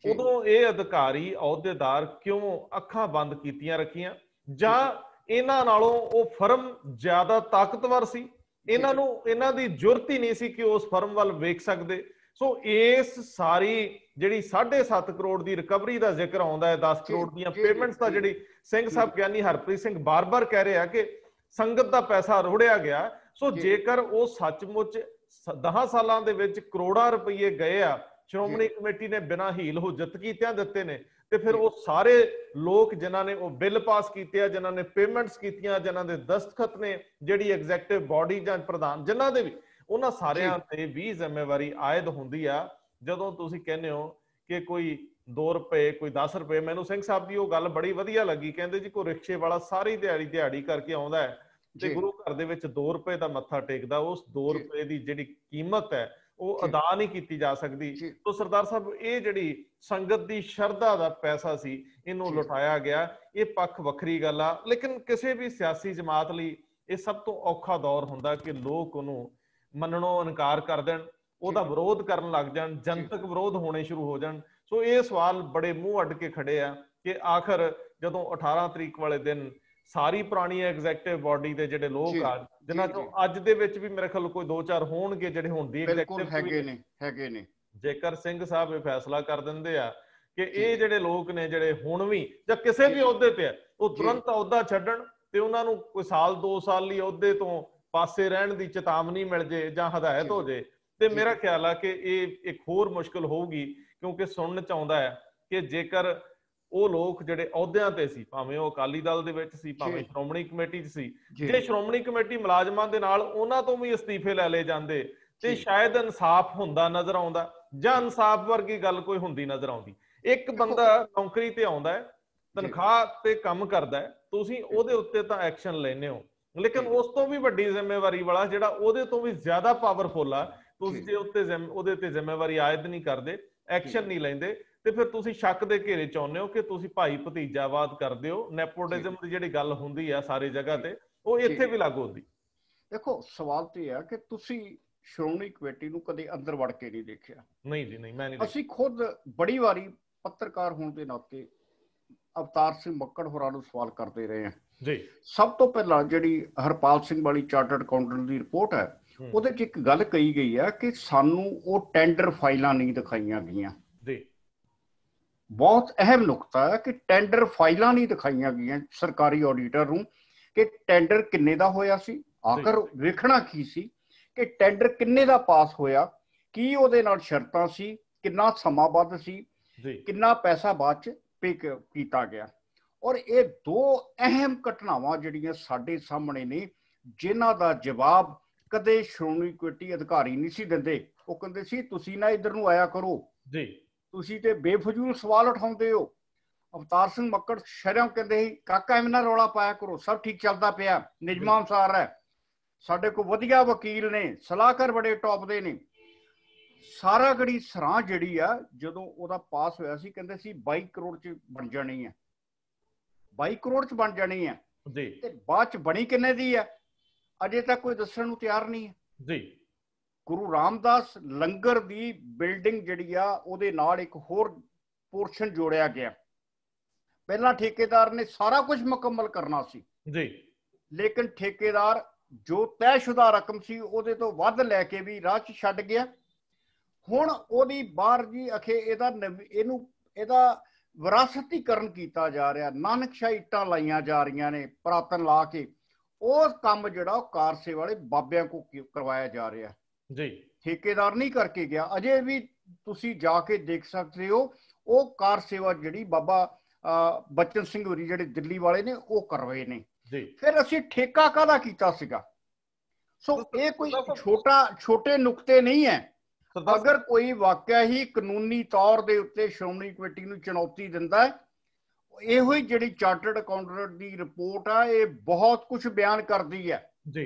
ਉਦੋਂ ਇਹ ਅਧਿਕਾਰੀ ਅਹੁਦੇਦਾਰ ਕਿਉਂ ਅੱਖਾਂ ਬੰਦ ਕੀਤੀਆਂ ਰੱਖੀਆਂ? ਜਾਂ ਇਹਨਾਂ ਨਾਲੋਂ ਉਹ ਫਰਮ ਜ਼ਿਆਦਾ ਤਾਕਤਵਰ ਸੀ, ਇਹਨਾਂ ਦੀ ਜ਼ਰੂਰਤ ਹੀ ਨਹੀਂ ਸੀ ਕਿ ਉਸ ਫਰਮ ਵੱਲ ਵੇਖ ਸਕਦੇ? ਸੋ ਇਸ ਸਾਰੀ ਜਿਹੜੀ 7.5 ਕਰੋੜ ਦੀ ਰਿਕਵਰੀ ਦਾ ਜ਼ਿਕਰ ਆਉਂਦਾ ਹੈ, 10 ਕਰੋੜ ਦੀਆਂ ਪੇਮੈਂਟਸ ਦਾ ਜਿਹੜੀ ਸਿੰਘ ਸਾਹਿਬ ਗਿਆਨੀ ਹਰਪ੍ਰੀਤ ਸਿੰਘ ਬਾਰ-ਬਾਰ ਕਹਿ ਰਹੇ ਆ ਕਿ ਸੰਗਤ ਦਾ ਪੈਸਾ ਰੋੜਿਆ ਗਿਆ, ਸੋ ਜੇਕਰ ਉਹ ਸੱਚਮੁੱਚ 10 ਸਾਲਾਂ ਦੇ ਵਿੱਚ ਕਰੋੜਾਂ ਰੁਪਏ ਗਏ ਆ, ਸ਼੍ਰੋਮਣੀ ਕਮੇਟੀ ਨੇ ਬਿਨਾਂ ਹੀਲ ਹੁਜਤ ਕੀਤਿਆਂ ਦਿੱਤੇ ਨੇ, ਤੇ ਫਿਰ ਉਹ ਸਾਰੇ ਲੋਕ ਜਿਨ੍ਹਾਂ ਨੇ ਉਹ ਬਿੱਲ ਪਾਸ ਕੀਤੇ ਆ, ਜਿਨ੍ਹਾਂ ਨੇ ਪੇਮੈਂਟਸ ਕੀਤੀਆਂ, ਜਿਨ੍ਹਾਂ ਦੇ ਦਸਤਖਤ ਨੇ ਜਿਹੜੀ ਐਗਜ਼ੈਕਟਿਵ ਬਾਡੀ ਜਾਂ ਪ੍ਰਧਾਨ ਜਿਨ੍ਹਾਂ ਦੇ ਵੀ, ਉਹਨਾਂ ਸਾਰਿਆਂ ਤੇ ਵੀ ਜ਼ਿੰਮੇਵਾਰੀ ਆਇਦ ਹੁੰਦੀ ਆ। ਜਦੋਂ ਤੁਸੀਂ ਕਹਿੰਦੇ ਹੋ ਕਿ ਕੋਈ 2 ਰੁਪਏ ਕੋਈ 10 ਰੁਪਏ, ਮੈਨੂੰ ਸਿੰਘ ਸਾਹਿਬ ਦੀ ਉਹ ਗੱਲ ਬੜੀ ਵਧੀਆ ਲੱਗੀ, ਕਹਿੰਦੇ ਜੀ ਕੋਈ ਰਿਕਸ਼ੇ ਵਾਲਾ ਸਾਰੀ ਦਿਹਾੜੀ ਕਰਕੇ ਆਉਂਦਾ ਹੈ ਤੇ ਗੁਰੂ ਘਰ ਦੇ ਵਿੱਚ 2 ਰੁਪਏ ਦਾ ਮੱਥਾ ਟੇਕਦਾ, ਉਸ 2 ਰੁਪਏ ਦੀ ਜਿਹੜੀ ਕੀਮਤ ਹੈ ਉਹ ਅਦਾ ਨਹੀਂ ਕੀਤੀ ਜਾ ਸਕਦੀ। ਸੋ ਸਰਦਾਰ ਸਾਹਿਬ ਇਹ ਜਿਹੜੀ ਸੰਗਤ ਦੀ ਸ਼ਰਧਾ ਦਾ ਪੈਸਾ ਸੀ ਇਹਨੂੰ ਲੁਟਾਇਆ ਗਿਆ, ਇਹ ਪੱਖ ਵੱਖਰੀ ਗੱਲ ਆ, ਲੇਕਿਨ ਕਿਸੇ ਵੀ ਸਿਆਸੀ ਜਮਾਤ ਲਈ ਇਹ ਸਭ ਤੋਂ ਔਖਾ ਦੌਰ ਹੁੰਦਾ ਕਿ ਲੋਕ ਉਹਨੂੰ ਮੰਨਣੋਂ ਇਨਕਾਰ ਕਰ ਦੇਣ, ਉਹਦਾ ਵਿਰੋਧ ਕਰਨ ਲੱਗ ਜਾਣ, ਜਨਤਕ ਵਿਰੋਧ ਹੋਣੇ ਸ਼ੁਰੂ ਹੋ ਜਾਣ। ਸੋ ਇਹ ਸਵਾਲ ਬੜੇ ਮੂੰਹ ਅੱਡ ਕੇ ਖੜੇ ਆ ਕਿ ਆਖਰ ਜਦੋਂ 18 ਤਰੀਕ ਵਾਲੇ ਦਿਨ ਸਾਰੀ ਪੁਰਾਣੀ ਐਗਜ਼ੈਕਟਿਵ ਬਾਡੀ ਦੇ ਜਿਹੜੇ ਲੋਕ ਆ, ਜਿਨ੍ਹਾਂ ਚੋਂ ਅੱਜ ਦੇ ਵਿੱਚ ਵੀ ਮੇਰੇ ਖਿਆਲ ਕੋਈ 2-4 ਹੋਣਗੇ ਜਿਹੜੇ ਹੁਣ ਦੀ ਐਗਜ਼ੈਕਟਿਵ ਹੈਗੇ ਨੇ, ਜੇਕਰ ਸਿੰਘ ਸਾਹਿਬ ਇਹ ਫੈਸਲਾ ਕਰ ਦਿੰਦੇ ਆ ਕਿ ਇਹ ਜਿਹੜੇ ਲੋਕ ਨੇ ਜਿਹੜੇ ਹੁਣ ਵੀ ਜਾਂ ਕਿਸੇ ਵੀ ਅਹੁਦੇ ਤੇ ਆ, ਉਹ ਤੁਰੰਤ ਅਹੁਦਾ ਛੱਡਣ ਤੇ ਉਹਨਾਂ ਨੂੰ ਕੋਈ ਸਾਲ 2 ਸਾਲ ਲਈ ਅਹੁਦੇ ਤੋਂ ਪਾਸੇ ਰਹਿਣ ਦੀ ਚੇਤਾਵਨੀ ਮਿਲ ਜੇ ਜਾਂ ਹਦਾਇਤ ਹੋ ਜੇ, ਤੇ ਮੇਰਾ ਖਿਆਲ ਆ ਕਿ ਇਹ ਇੱਕ ਹੋਰ ਮੁਸ਼ਕਲ ਹੋਊਗੀ, ਕਿਉਂਕਿ ਸੁਣਨ ਚ ਆਉਂਦਾ ਹੈ ਕਿ ਜੇਕਰ ਉਹ ਲੋਕ ਜਿਹੜੇ ਅਹੁਦਿਆਂ ਤੇ ਸੀ, ਭਾਵੇਂ ਉਹ ਅਕਾਲੀ ਦਲ ਦੇ ਵਿੱਚ ਸੀ, ਭਾਵੇਂ ਸ਼੍ਰੋਮਣੀ ਕਮੇਟੀ 'ਚ ਸੀ, ਜੇ ਸ਼੍ਰੋਮਣੀ ਕਮੇਟੀ ਮੁਲਾਜ਼ਮਾਂ ਦੇ ਨਾਲ ਉਹਨਾਂ ਤੋਂ ਵੀ ਅਸਤੀਫੇ ਲੈ ਲਏ ਜਾਂਦੇ ਤੇ ਸ਼ਾਇਦ ਇਨਸਾਫ ਹੁੰਦਾ ਨਜ਼ਰ ਆਉਂਦਾ, ਜਾਂ ਇਨਸਾਫ ਵਰਗੀ ਗੱਲ ਕੋਈ ਹੁੰਦੀ ਨਜ਼ਰ ਆਉਂਦੀ। ਇੱਕ ਬੰਦਾ ਨੌਕਰੀ ਤੇ ਆਉਂਦਾ ਹੈ, ਤਨਖਾਹ ਤੇ ਕੰਮ ਕਰਦਾ ਹੈ, ਤੁਸੀਂ ਉਹਦੇ ਉੱਤੇ ਤਾਂ ਐਕਸ਼ਨ ਲੈਨੇ ਹੋ, ਲੇਕਿਨ ਉਸ ਤੋਂ ਵੀ ਵੱਡੀ ਜ਼ਿੰਮੇਵਾਰੀ ਵਾਲਾ ਜਿਹੜਾ ਉਹਦੇ ਤੋਂ ਵੀ ਜ਼ਿਆਦਾ ਪਾਵਰਫੁਲ ਆ, ਤੁਸੀਂ ਜੇ ਉਹਦੇ ਤੇ ਜ਼ਿੰਮੇਵਾਰੀ ਆਇਦ ਨਹੀਂ ਕਰਦੇ, ਐਕਸ਼ਨ ਨਹੀਂ ਲੈਂਦੇ, ਤੇ ਫਿਰ ਤੁਸੀਂ ਸ਼ੱਕ ਦੇ ਘੇਰੇ ਚ ਆਉਂਦੇ ਹੋ ਕਿ ਤੁਸੀਂ ਭਾਈ ਭਤੀਜਾਵਾਦ ਕਰਦੇ ਹੋ। ਨੈਪੋਟਿਜ਼ਮ ਦੀ ਜਿਹੜੀ ਗੱਲ ਹੁੰਦੀ ਆ ਸਾਰੀ ਜਗ੍ਹਾ ਤੇ, ਉਹ ਇੱਥੇ ਵੀ ਲਾਗੂ ਹੁੰਦੀ। ਦੇਖੋ ਸਵਾਲ ਤੇ ਇਹ ਆ ਕਿ ਤੁਸੀਂ ਸ਼੍ਰੋਮਣੀ ਕਮੇਟੀ ਨੂੰ ਕਦੇ ਅੰਦਰ ਵੜ ਕੇ ਨਹੀਂ ਦੇਖਿਆ। ਨਹੀਂ ਜੀ, ਨਹੀਂ, ਮੈਂ ਨਹੀਂ। ਅਸੀਂ ਖੁਦ ਬੜੀ ਵਾਰੀ ਪੱਤਰਕਾਰ ਹੋਣ ਦੇ ਨਾਤੇ ਅਵਤਾਰ ਸਿੰਘ ਮੱਕੜ ਹੋਰਾਂ ਨੂੰ ਸਵਾਲ ਕਰਦੇ ਰਹੇ ਹਾਂ ਜੀ। ਸਭ ਤੋਂ ਪਹਿਲਾਂ ਜਿਹੜੀ ਹਰਪਾਲ ਸਿੰਘ ਵਾਲੀ ਚਾਰਟਰਡ ਅਕਾਊਂਟੈਂਟ ਦੀ ਰਿਪੋਰਟ ਹੈ, ਉਹਦੇ 'ਚ ਇੱਕ ਗੱਲ ਕਹੀ ਗਈ ਹੈ ਕਿ ਸਾਨੂੰ ਉਹ ਟੈਂਡਰ ਫਾਈਲਾਂ ਨਹੀਂ ਦਿਖਾਈਆਂ ਗਈਆਂ ਜੀ। ਬਹੁਤ ਅਹਿਮ ਨੁਕਤਾ ਹੈ ਕਿ ਟੈਂਡਰ ਫਾਈਲਾਂ ਨਹੀਂ ਦਿਖਾਈਆਂ ਗਈਆਂ ਸਰਕਾਰੀ ਆਡੀਟਰ ਨੂੰ ਕਿ ਟੈਂਡਰ ਕਿੰਨੇ ਦਾ ਹੋਇਆ ਸੀ, ਆਖਰ ਵੇਖਣਾ ਕੀ ਸੀ ਕਿ ਟੈਂਡਰ ਕਿੰਨੇ ਦਾ ਪਾਸ ਹੋਇਆ, ਕੀ ਉਹਦੇ ਨਾਲ ਸ਼ਰਤਾਂ ਸੀ, ਕਿੰਨਾ ਸਮਾਂਬੱਧ ਸੀ, ਕਿੰਨਾ ਪੈਸਾ ਬਾਅਦ 'ਚ ਪੇ ਕੀਤਾ ਗਿਆ। ਔਰ ਇਹ ਦੋ ਅਹਿਮ ਘਟਨਾਵਾਂ ਜਿਹੜੀਆਂ ਸਾਡੇ ਸਾਹਮਣੇ ਨੇ, ਜਿਨ੍ਹਾਂ ਦਾ ਜਵਾਬ ਕਦੇ ਸ਼੍ਰੋਮਣੀ ਕਮੇਟੀ ਅਧਿਕਾਰੀ ਨਹੀਂ ਸੀ ਦਿੰਦੇ। ਉਹ ਕਹਿੰਦੇ ਸੀ ਤੁਸੀਂ ਨਾ ਇੱਧਰ ਨੂੰ ਆਇਆ ਕਰੋ ਜੀ, ਤੁਸੀਂ ਤੇ ਬੇਫਜ਼ੂਲ ਸਵਾਲ ਉਠਾਉਂਦੇ ਹੋ। ਅਵਤਾਰ ਸਿੰਘ ਮੱਕੜ ਸ਼ਰਮ ਕਹਿੰਦੇ ਸੀ ਕਾਕਾ ਐਵੇਂ ਨਾ ਰੌਲਾ ਪਾਇਆ ਕਰੋ, ਸਭ ਠੀਕ ਚੱਲਦਾ ਪਿਆ, ਨਿਯਮਾਂ ਅਨੁਸਾਰ ਹੈ, ਸਾਡੇ ਕੋਲ ਵਧੀਆ ਵਕੀਲ ਨੇ, ਸਲਾਹਕਾਰ ਬੜੇ ਟੌਪ ਦੇ ਨੇ। ਸਾਰਾ ਗੜੀ ਸਰਾਂ ਜਿਹੜੀ ਆ ਜਦੋਂ ਉਹਦਾ ਪਾਸ ਹੋਇਆ ਸੀ ਕਹਿੰਦੇ ਸੀ 22 ਕਰੋੜ ਚ ਬਣ ਜਾਣੀ ਹੈ, 22 ਕਰੋੜ ਚ ਬਣ ਜਾਣੀ ਹੈ ਜੀ, ਤੇ ਬਾਅਦ ਚ ਬਣੀ ਕਿੰਨੇ ਦੀ ਹੈ ਅਜੇ ਤੱਕ ਕੋਈ ਦੱਸਣ ਨੂੰ ਤਿਆਰ ਨਹੀਂ ਹੈ ਜੀ। ਗੁਰੂ ਰਾਮਦਾਸ ਲੰਗਰ ਦੀ ਬਿਲਡਿੰਗ ਜਿਹੜੀ ਆ ਉਹਦੇ ਨਾਲ ਇੱਕ ਹੋਰ ਪੋਰਸ਼ਨ ਜੋੜਿਆ ਗਿਆ। ਪਹਿਲਾਂ ਠੇਕੇਦਾਰ ਨੇ ਸਾਰਾ ਕੁਝ ਮੁਕੰਮਲ ਕਰਨਾ ਸੀ ਜੀ, ਲੇਕਿਨ ਠੇਕੇਦਾਰ ਜੋ ਤੈਅਸ਼ੁਦਾ ਰਕਮ ਸੀ ਉਹਦੇ ਤੋਂ ਵੱਧ ਲੈ ਕੇ ਵੀ ਰਾਹ 'ਚ ਛੱਡ ਗਿਆ। ਹੁਣ ਉਹਦੀ ਬਾਹਰ ਜੀ ਅਖੇ ਇਹਦਾ ਵਿਰਾਸਤੀਕਰਨ ਕੀਤਾ ਜਾ ਰਿਹਾ, ਨਾਨਕਸ਼ਾਹੀ ਇੱਟਾਂ ਲਾਈਆਂ ਜਾ ਰਹੀਆਂ ਨੇ ਪੁਰਾਤਨ ਲਾ ਕੇ। ਉਹ ਕੰਮ ਜਿਹੜਾ ਉਹ ਕਾਰਸੇ ਵਾਲੇ ਬਾਬਿਆਂ ਕੋ ਕਰਵਾਇਆ ਜਾ ਰਿਹਾ ਜੀ, ਠੇਕੇਦਾਰ ਨਹੀਂ ਕਰਕੇ ਗਿਆ। ਅਜੇ ਵੀ ਤੁਸੀਂ ਜਾ ਕੇ ਦੇਖ ਸਕਦੇ ਹੋ ਉਹ ਕਾਰ ਸੇਵਾ ਜਿਹੜੀ ਬਾਬਾ ਬਚਨ ਸਿੰਘ ਹੋਰੀ ਜਿਹੜੇ ਦਿੱਲੀ ਵਾਲੇ ਨੇ ਉਹ ਕਰ ਰਹੇ ਨੇ। ਫਿਰ ਅਸੀਂ ਠੇਕਾ ਕਾਹਦਾ ਕੀਤਾ ਸੀਗਾ? ਸੋ ਇਹ ਕੋਈ ਛੋਟੇ ਨੁਕਤੇ ਨਹੀਂ ਹੈ। ਅਗਰ ਕੋਈ ਵਾਕਿਆ ਹੀ ਕਾਨੂੰਨੀ ਤੌਰ ਦੇ ਉੱਤੇ ਸ਼੍ਰੋਮਣੀ ਕਮੇਟੀ ਨੂੰ ਚੁਣੌਤੀ ਦਿੰਦਾ ਹੈ, ਇਹੋ ਹੀ ਜਿਹੜੀ ਚਾਰਟਰਡ ਅਕਾਊਂਟੈਂਟ ਦੀ ਰਿਪੋਰਟ ਆ ਇਹ ਬਹੁਤ ਕੁਝ ਬਿਆਨ ਕਰਦੀ ਹੈ ਜੀ।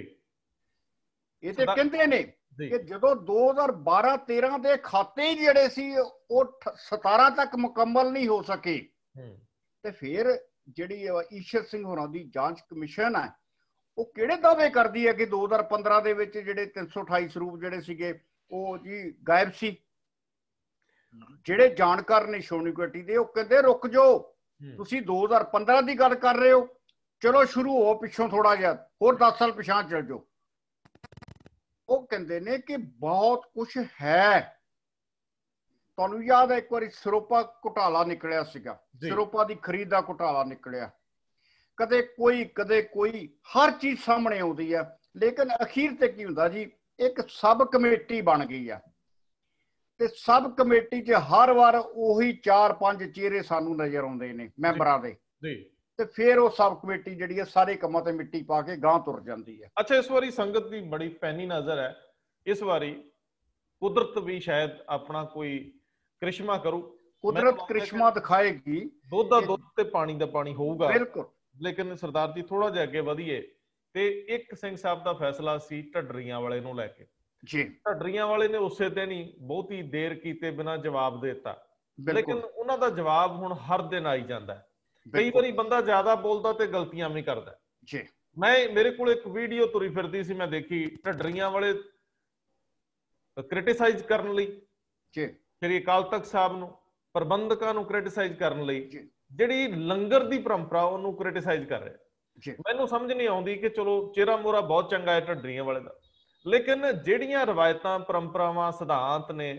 ਇਹ ਤੇ ਕਹਿੰਦੇ ਨੇ ਕਿ ਜਦੋਂ 2012-13 ਦੇ ਖਾਤੇ ਜਿਹੜੇ ਸੀ ਉਹ 17 ਤੱਕ ਮੁਕੰਮਲ ਨਹੀਂ ਹੋ ਸਕੇ, ਤੇ ਫਿਰ ਜਿਹੜੀ ਈਸ਼ਰ ਸਿੰਘ ਹੋਰਾਂ ਦੀ ਜਾਂਚ ਕਮਿਸ਼ਨ ਹੈ ਉਹ ਕਿਹੜੇ ਦਾਅਵੇ ਕਰਦੀ ਹੈ ਕਿ 2015 ਦੇ ਵਿੱਚ ਜਿਹੜੇ 328 ਸਰੂਪ ਜਿਹੜੇ ਸੀਗੇ ਉਹ ਜੀ ਗਾਇਬ ਸੀ। ਜਿਹੜੇ ਜਾਣਕਾਰ ਨੇ ਸ਼੍ਰੋਮਣੀ ਕਮੇਟੀ ਦੇ ਉਹ ਕਹਿੰਦੇ ਰੁਕ ਜਾਓ, ਤੁਸੀਂ 2015 ਦੀ ਗੱਲ ਕਰ ਰਹੇ ਹੋ, ਚਲੋ ਸ਼ੁਰੂ ਹੋ ਪਿੱਛੋਂ ਥੋੜਾ ਜਿਹਾ ਹੋਰ 10 ਸਾਲ ਪਿਛਾਂ ਚਲ ਜਾਓ। ਉਹ ਕਹਿੰਦੇ ਨੇ ਕਿ ਬਹੁਤ ਕੁਝ ਹੈ। ਤੁਹਾਨੂੰ ਯਾਦ ਹੈ ਇੱਕ ਵਾਰੀ ਸਰੋਪਾ ਘੁਟਾਲਾ ਨਿਕਲਿਆ ਸੀਗਾ, ਸਰੋਪਾ ਦੀ ਖਰੀਦ ਦਾ ਘੁਟਾਲਾ ਨਿਕਲਿਆ, ਕਦੇ ਕੋਈ ਹਰ ਚੀਜ਼ ਸਾਹਮਣੇ ਆਉਂਦੀ ਹੈ। ਲੇਕਿਨ ਅਖੀਰ ਤੇ ਕੀ ਹੁੰਦਾ ਜੀ, ਇੱਕ ਸਬ ਕਮੇਟੀ ਬਣ ਗਈ ਆ ਤੇ ਸਬ ਕਮੇਟੀ 'ਚ ਹਰ ਵਾਰ ਉਹੀ 4-5 ਚਿਹਰੇ ਸਾਨੂੰ ਨਜ਼ਰ ਆਉਂਦੇ ਨੇ ਮੈਂਬਰਾਂ ਦੇ, ਤੇ ਫਿਰ ਉਹ ਸਬ ਕਮੇਟੀ ਜਿਹੜੀ ਹੈ ਸਾਰੇ ਕੰਮਾਂ ਤੇ ਮਿੱਟੀ ਪਾ ਕੇ ਗਾਂਹ ਤੁਰ ਜਾਂਦੀ ਹੈ। ਅੱਛਾ, ਇਸ ਵਾਰੀ ਸੰਗਤ ਦੀ ਬੜੀ ਪੈਣੀ ਨਜ਼ਰ ਹੈ, ਇਸ ਵਾਰੀ ਕੁਦਰਤ ਵੀ ਸ਼ਾਇਦ ਆਪਣਾ ਕੋਈ ਕ੍ਰਿਸ਼ਮਾ ਕਰੂ, ਕੁਦਰਤ ਕ੍ਰਿਸ਼ਮਾ ਦਿਖਾਏਗੀ। ਦੁੱਧ ਦਾ ਦੁੱਧ ਤੇ ਪਾਣੀ ਦਾ ਪਾਣੀ ਹੋਊਗਾ। ਬਿਲਕੁਲ। ਲੇਕਿਨ ਸਰਦਾਰ ਜੀ ਥੋੜਾ ਜਿਹਾ ਅੱਗੇ ਵਧੀਏ ਤੇ ਇੱਕ ਸਿੰਘ ਸਾਹਿਬ ਦਾ ਫੈਸਲਾ ਸੀ ਢੱਡਰੀਆਂ ਵਾਲੇ ਨੂੰ ਲੈ ਕੇ ਜੀ। ਢੱਡਰੀਆਂ ਵਾਲੇ ਨੇ ਉਸੇ ਦਿਨ ਹੀ ਬਹੁਤੀ ਦੇਰ ਕੀਤੇ ਬਿਨਾਂ ਜਵਾਬ ਦੇ ਦਿੱਤਾ, ਲੇਕਿਨ ਉਹਨਾਂ ਦਾ ਜਵਾਬ ਹੁਣ ਹਰ ਦਿਨ ਆਈ ਜਾਂਦਾ। ਕਈ ਵਾਰੀ ਬੰਦਾ ਜ਼ਿਆਦਾ ਬੋਲਦਾ ਤੇ ਗਲਤੀਆਂ ਵੀ ਕਰਦਾ ਜੀ। ਮੇਰੇ ਕੋਲ ਇੱਕ ਵੀਡੀਓ ਤੁਰੀ ਫਿਰਦੀ ਸੀ, ਮੈਂ ਦੇਖੀ ਢੱਡਰੀਆਂ ਵਾਲੇ ਕ੍ਰਿਟਿਸਾਈਜ਼ ਕਰਨ ਲਈ ਜੀ ਸ੍ਰੀ ਅਕਾਲ ਤਖਤ ਸਾਹਿਬ ਨੂੰ, ਪ੍ਰਬੰਧਕਾਂ ਨੂੰ ਕ੍ਰਿਟਿਸਾਈਜ਼ ਕਰਨ ਲਈ, ਜਿਹੜੀ ਲੰਗਰ ਦੀ ਪਰੰਪਰਾ ਉਹਨੂੰ ਕ੍ਰਿਟਿਸਾਈਜ਼ ਕਰ ਰਿਹਾ। ਮੈਨੂੰ ਸਮਝ ਨਹੀਂ ਆਉਂਦੀ ਕਿ ਚਲੋ ਚਿਹਰਾ ਮੋਹਰਾ ਬਹੁਤ ਚੰਗਾ ਹੈ ਢੱਡਰੀਆਂ ਵਾਲੇ ਦਾ, ਲੇਕਿਨ ਜਿਹੜੀਆਂ ਰਵਾਇਤਾਂ ਪਰੰਪਰਾਵਾਂ ਸਿਧਾਂਤ ਨੇ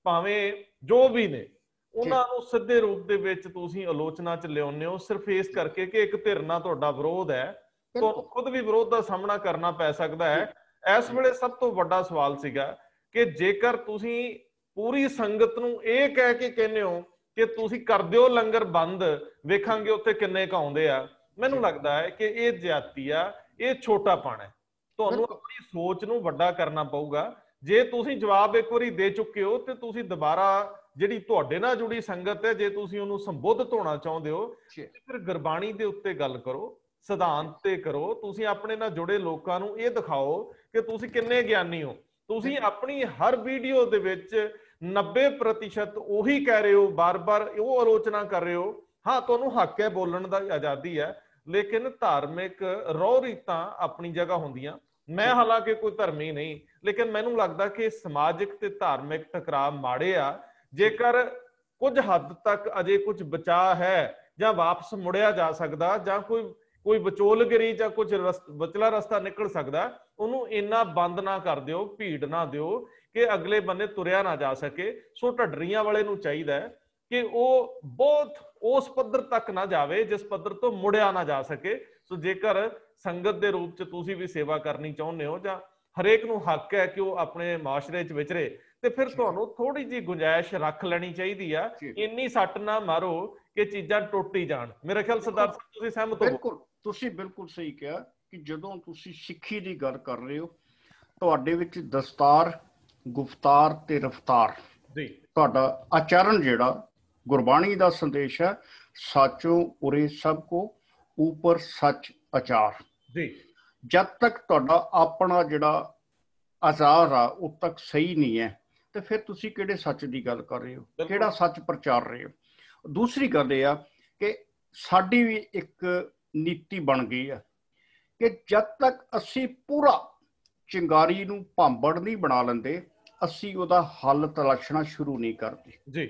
ਭਾਵੇਂ ਜੋ ਵੀ ਨੇ ਉਹਨਾਂ ਨੂੰ ਸਿੱਧੇ ਰੂਪ ਦੇ ਵਿੱਚ ਤੁਸੀਂ ਆਲੋਚਨਾ ਚ ਲਿਆਉਂਦੇ ਹੋ ਸਿਰਫ ਇਸ ਕਰਕੇ ਕਿ ਇੱਕ ਧਿਰ ਨਾਲ ਤੁਹਾਡਾ ਵਿਰੋਧ ਹੈ, ਤੁਹਾਨੂੰ ਖੁਦ ਵੀ ਵਿਰੋਧ ਦਾ ਸਾਹਮਣਾ ਕਰਨਾ ਪੈ ਸਕਦਾ ਹੈ। ਇਸ ਵੇਲੇ ਸਭ ਤੋਂ ਵੱਡਾ ਸਵਾਲ ਸੀਗਾ ਕਿ ਜੇਕਰ ਤੁਸੀਂ ਪੂਰੀ ਸੰਗਤ ਨੂੰ ਇਹ ਕਹਿ ਕੇ ਕਹਿੰਦੇ ਹੋ ਕਿ ਤੁਸੀਂ ਕਰ ਦਿਓ ਲੰਗਰ ਬੰਦ, ਵੇਖਾਂਗੇ ਉੱਥੇ ਕਿੰਨੇ ਕੁ ਆਉਂਦੇ ਆ, ਮੈਨੂੰ ਲੱਗਦਾ ਹੈ ਕਿ ਇਹ ਜ਼ਿਆਦਤੀ ਆ, ਇਹ ਛੋਟਾਪਣ ਹੈ। ਤੁਹਾਨੂੰ ਆਪਣੀ ਸੋਚ ਨੂੰ ਵੱਡਾ ਕਰਨਾ ਪਊਗਾ। ਜੇ ਤੁਸੀਂ ਜਵਾਬ ਇੱਕ ਵਾਰੀ ਦੇ ਚੁੱਕੇ ਹੋ ਤੇ ਤੁਸੀਂ ਦੁਬਾਰਾ ਜਿਹੜੀ ਤੁਹਾਡੇ ਨਾਲ ਜੁੜੀ ਸੰਗਤ ਹੈ, ਜੇ ਤੁਸੀਂ ਉਹਨੂੰ ਸੰਬੋਧਿਤ ਹੋਣਾ ਚਾਹੁੰਦੇ ਹੋ ਫਿਰ ਗੁਰਬਾਣੀ ਦੇ ਉੱਤੇ ਗੱਲ ਕਰੋ, ਸਿਧਾਂਤ ਤੇ ਕਰੋ। ਤੁਸੀਂ ਆਪਣੇ ਨਾਲ ਜੁੜੇ ਲੋਕਾਂ ਨੂੰ ਇਹ ਦਿਖਾਓ ਕਿ ਤੁਸੀਂ ਕਿੰਨੇ ਗਿਆਨੀ ਹੋ। ਤੁਸੀਂ ਆਪਣੀ ਹਰ ਵੀਡੀਓ ਦੇ ਵਿੱਚ 90% ਉਹੀ ਕਹਿ ਰਹੇ ਹੋ, ਬਾਰ-ਬਾਰ ਉਹ ਆਲੋਚਨਾ ਕਰ ਰਹੇ ਹੋ। ਹਾਂ, ਤੁਹਾਨੂੰ ਹੱਕ ਹੈ, ਬੋਲਣ ਦਾ ਆਜ਼ਾਦੀ ਹੈ, ਲੇਕਿਨ ਧਾਰਮਿਕ ਰਹੁ ਰੀਤਾਂ ਆਪਣੀ ਜਗ੍ਹਾ ਹੁੰਦੀਆਂ। ਮੈਂ ਹਾਲਾਂਕਿ ਕੋਈ ਧਰਮੀ ਨਹੀਂ, ਲੇਕਿਨ ਮੈਨੂੰ ਲੱਗਦਾ ਕਿ ਸਮਾਜਿਕ ਤੇ ਧਾਰਮਿਕ ਟਕਰਾਅ ਮਾੜੇ ਆ। ਜੇਕਰ ਕੁਝ ਹੱਦ ਤੱਕ ਅਜੇ ਕੁਝ ਬਚਾਅ ਹੈ ਜਾਂ ਵਾਪਸ ਮੁੜਿਆ ਜਾ ਸਕਦਾ ਜਾਂ ਕੋਈ ਵਿਚੋਲਗਿਰੀ ਜਾਂ ਕੁਝ ਵਿਚਲਾ ਰਸਤਾ ਨਿਕਲ ਸਕਦਾ, ਉਹਨੂੰ ਇੰਨਾ ਬੰਦ ਨਾ ਕਰ ਦਿਓ, ਭੀੜ ਨਾ ਦਿਓ ਕਿ ਅਗਲੇ ਬੰਨੇ ਤੁਰਿਆ ਨਾ ਜਾ ਸਕੇ। ਸੋ ਢੱਡਰੀਆਂ ਵਾਲੇ ਨੂੰ ਚਾਹੀਦਾ ਹੈ ਕਿ ਉਹ ਬਹੁਤ ਉਸ ਪੱਧਰ ਤੱਕ ਨਾ ਜਾਵੇ ਜਿਸ ਪੱਧਰ ਤੋਂ ਮੁੜਿਆ ਨਾ ਜਾ ਸਕੇ। ਸੋ ਜੇਕਰ ਸੰਗਤ ਦੇ ਰੂਪ ਚ ਤੁਸੀਂ ਵੀ ਸੇਵਾ ਕਰਨੀ ਚਾਹੁੰਦੇ ਹੋ ਜਾਂ ਹਰੇਕ ਨੂੰ ਹੱਕ ਹੈ ਕਿ ਉਹ ਆਪਣੇ ਮਾਸ਼ਰੇ ਚ ਵਿਚਰੇ, ਤੇ ਫਿਰ ਤੁਹਾਨੂੰ ਥੋੜੀ ਜਿਹੀ ਗੁੰਜਾਇਸ਼ ਰੱਖ ਲੈਣੀ ਚਾਹੀਦੀ ਆ। ਇੰਨੀ ਸੱਟ ਨਾ ਮਾਰੋ ਕਿ ਚੀਜ਼ਾਂ ਟੁੱਟ ਹੀ ਜਾਣ। ਮੇਰੇ ਖਿਆਲ ਸਰਦਾਰ ਸਾਹਿਬ ਤੁਸੀਂ ਸਹਿਮਤ ਹੋ? ਬਿਲਕੁਲ, ਤੁਸੀਂ ਬਿਲਕੁਲ ਸਹੀ ਕਿਹਾ ਕਿ ਜਦੋਂ ਤੁਸੀਂ ਸਿੱਖੀ ਦੀ ਗੱਲ ਕਰ ਰਹੇ ਹੋ, ਤੁਹਾਡੇ ਵਿੱਚ ਦਸਤਾਰ, ਗੁਫਤਾਰ ਤੇ ਰਫਤਾਰ ਜੀ, ਤੁਹਾਡਾ ਆਚਰਣ ਜਿਹੜਾ ਗੁਰਬਾਣੀ ਦਾ ਸੰਦੇਸ਼ ਹੈ, ਸਾਚੋ ਉਰੇ ਸਭ ਕੋ ਉੱਪਰ ਸੱਚ ਆਚਾਰ ਜੀ। ਜਦ ਤੱਕ ਤੁਹਾਡਾ ਆਪਣਾ ਜਿਹੜਾ ਆਚਾਰ ਆ ਉਹ ਤੱਕ ਸਹੀ ਨਹੀਂ ਹੈ ਤੇ ਫਿਰ ਤੁਸੀਂ ਕਿਹੜੇ ਸੱਚ ਦੀ ਗੱਲ ਕਰ ਰਹੇ ਹੋ, ਕਿਹੜਾ ਸੱਚ ਪ੍ਰਚਾਰ ਰਹੇ ਹੋ। ਦੂਸਰੀ ਗੱਲ ਇਹ ਆ ਕਿ ਸਾਡੀ ਵੀ ਇੱਕ ਨੀਤੀ ਬਣ ਗਈ ਆ ਕਿ ਜਦ ਤੱਕ ਅਸੀਂ ਪੂਰਾ ਚਿੰਗਾਰੀ ਨੂੰ ਭਾਂਬੜ ਨਹੀਂ ਬਣਾ ਲੈਂਦੇ, ਅਸੀਂ ਉਹਦਾ ਹੱਲ ਤਲਾਸ਼ਣਾ ਸ਼ੁਰੂ ਨਹੀਂ ਕਰਦੇ ਜੀ।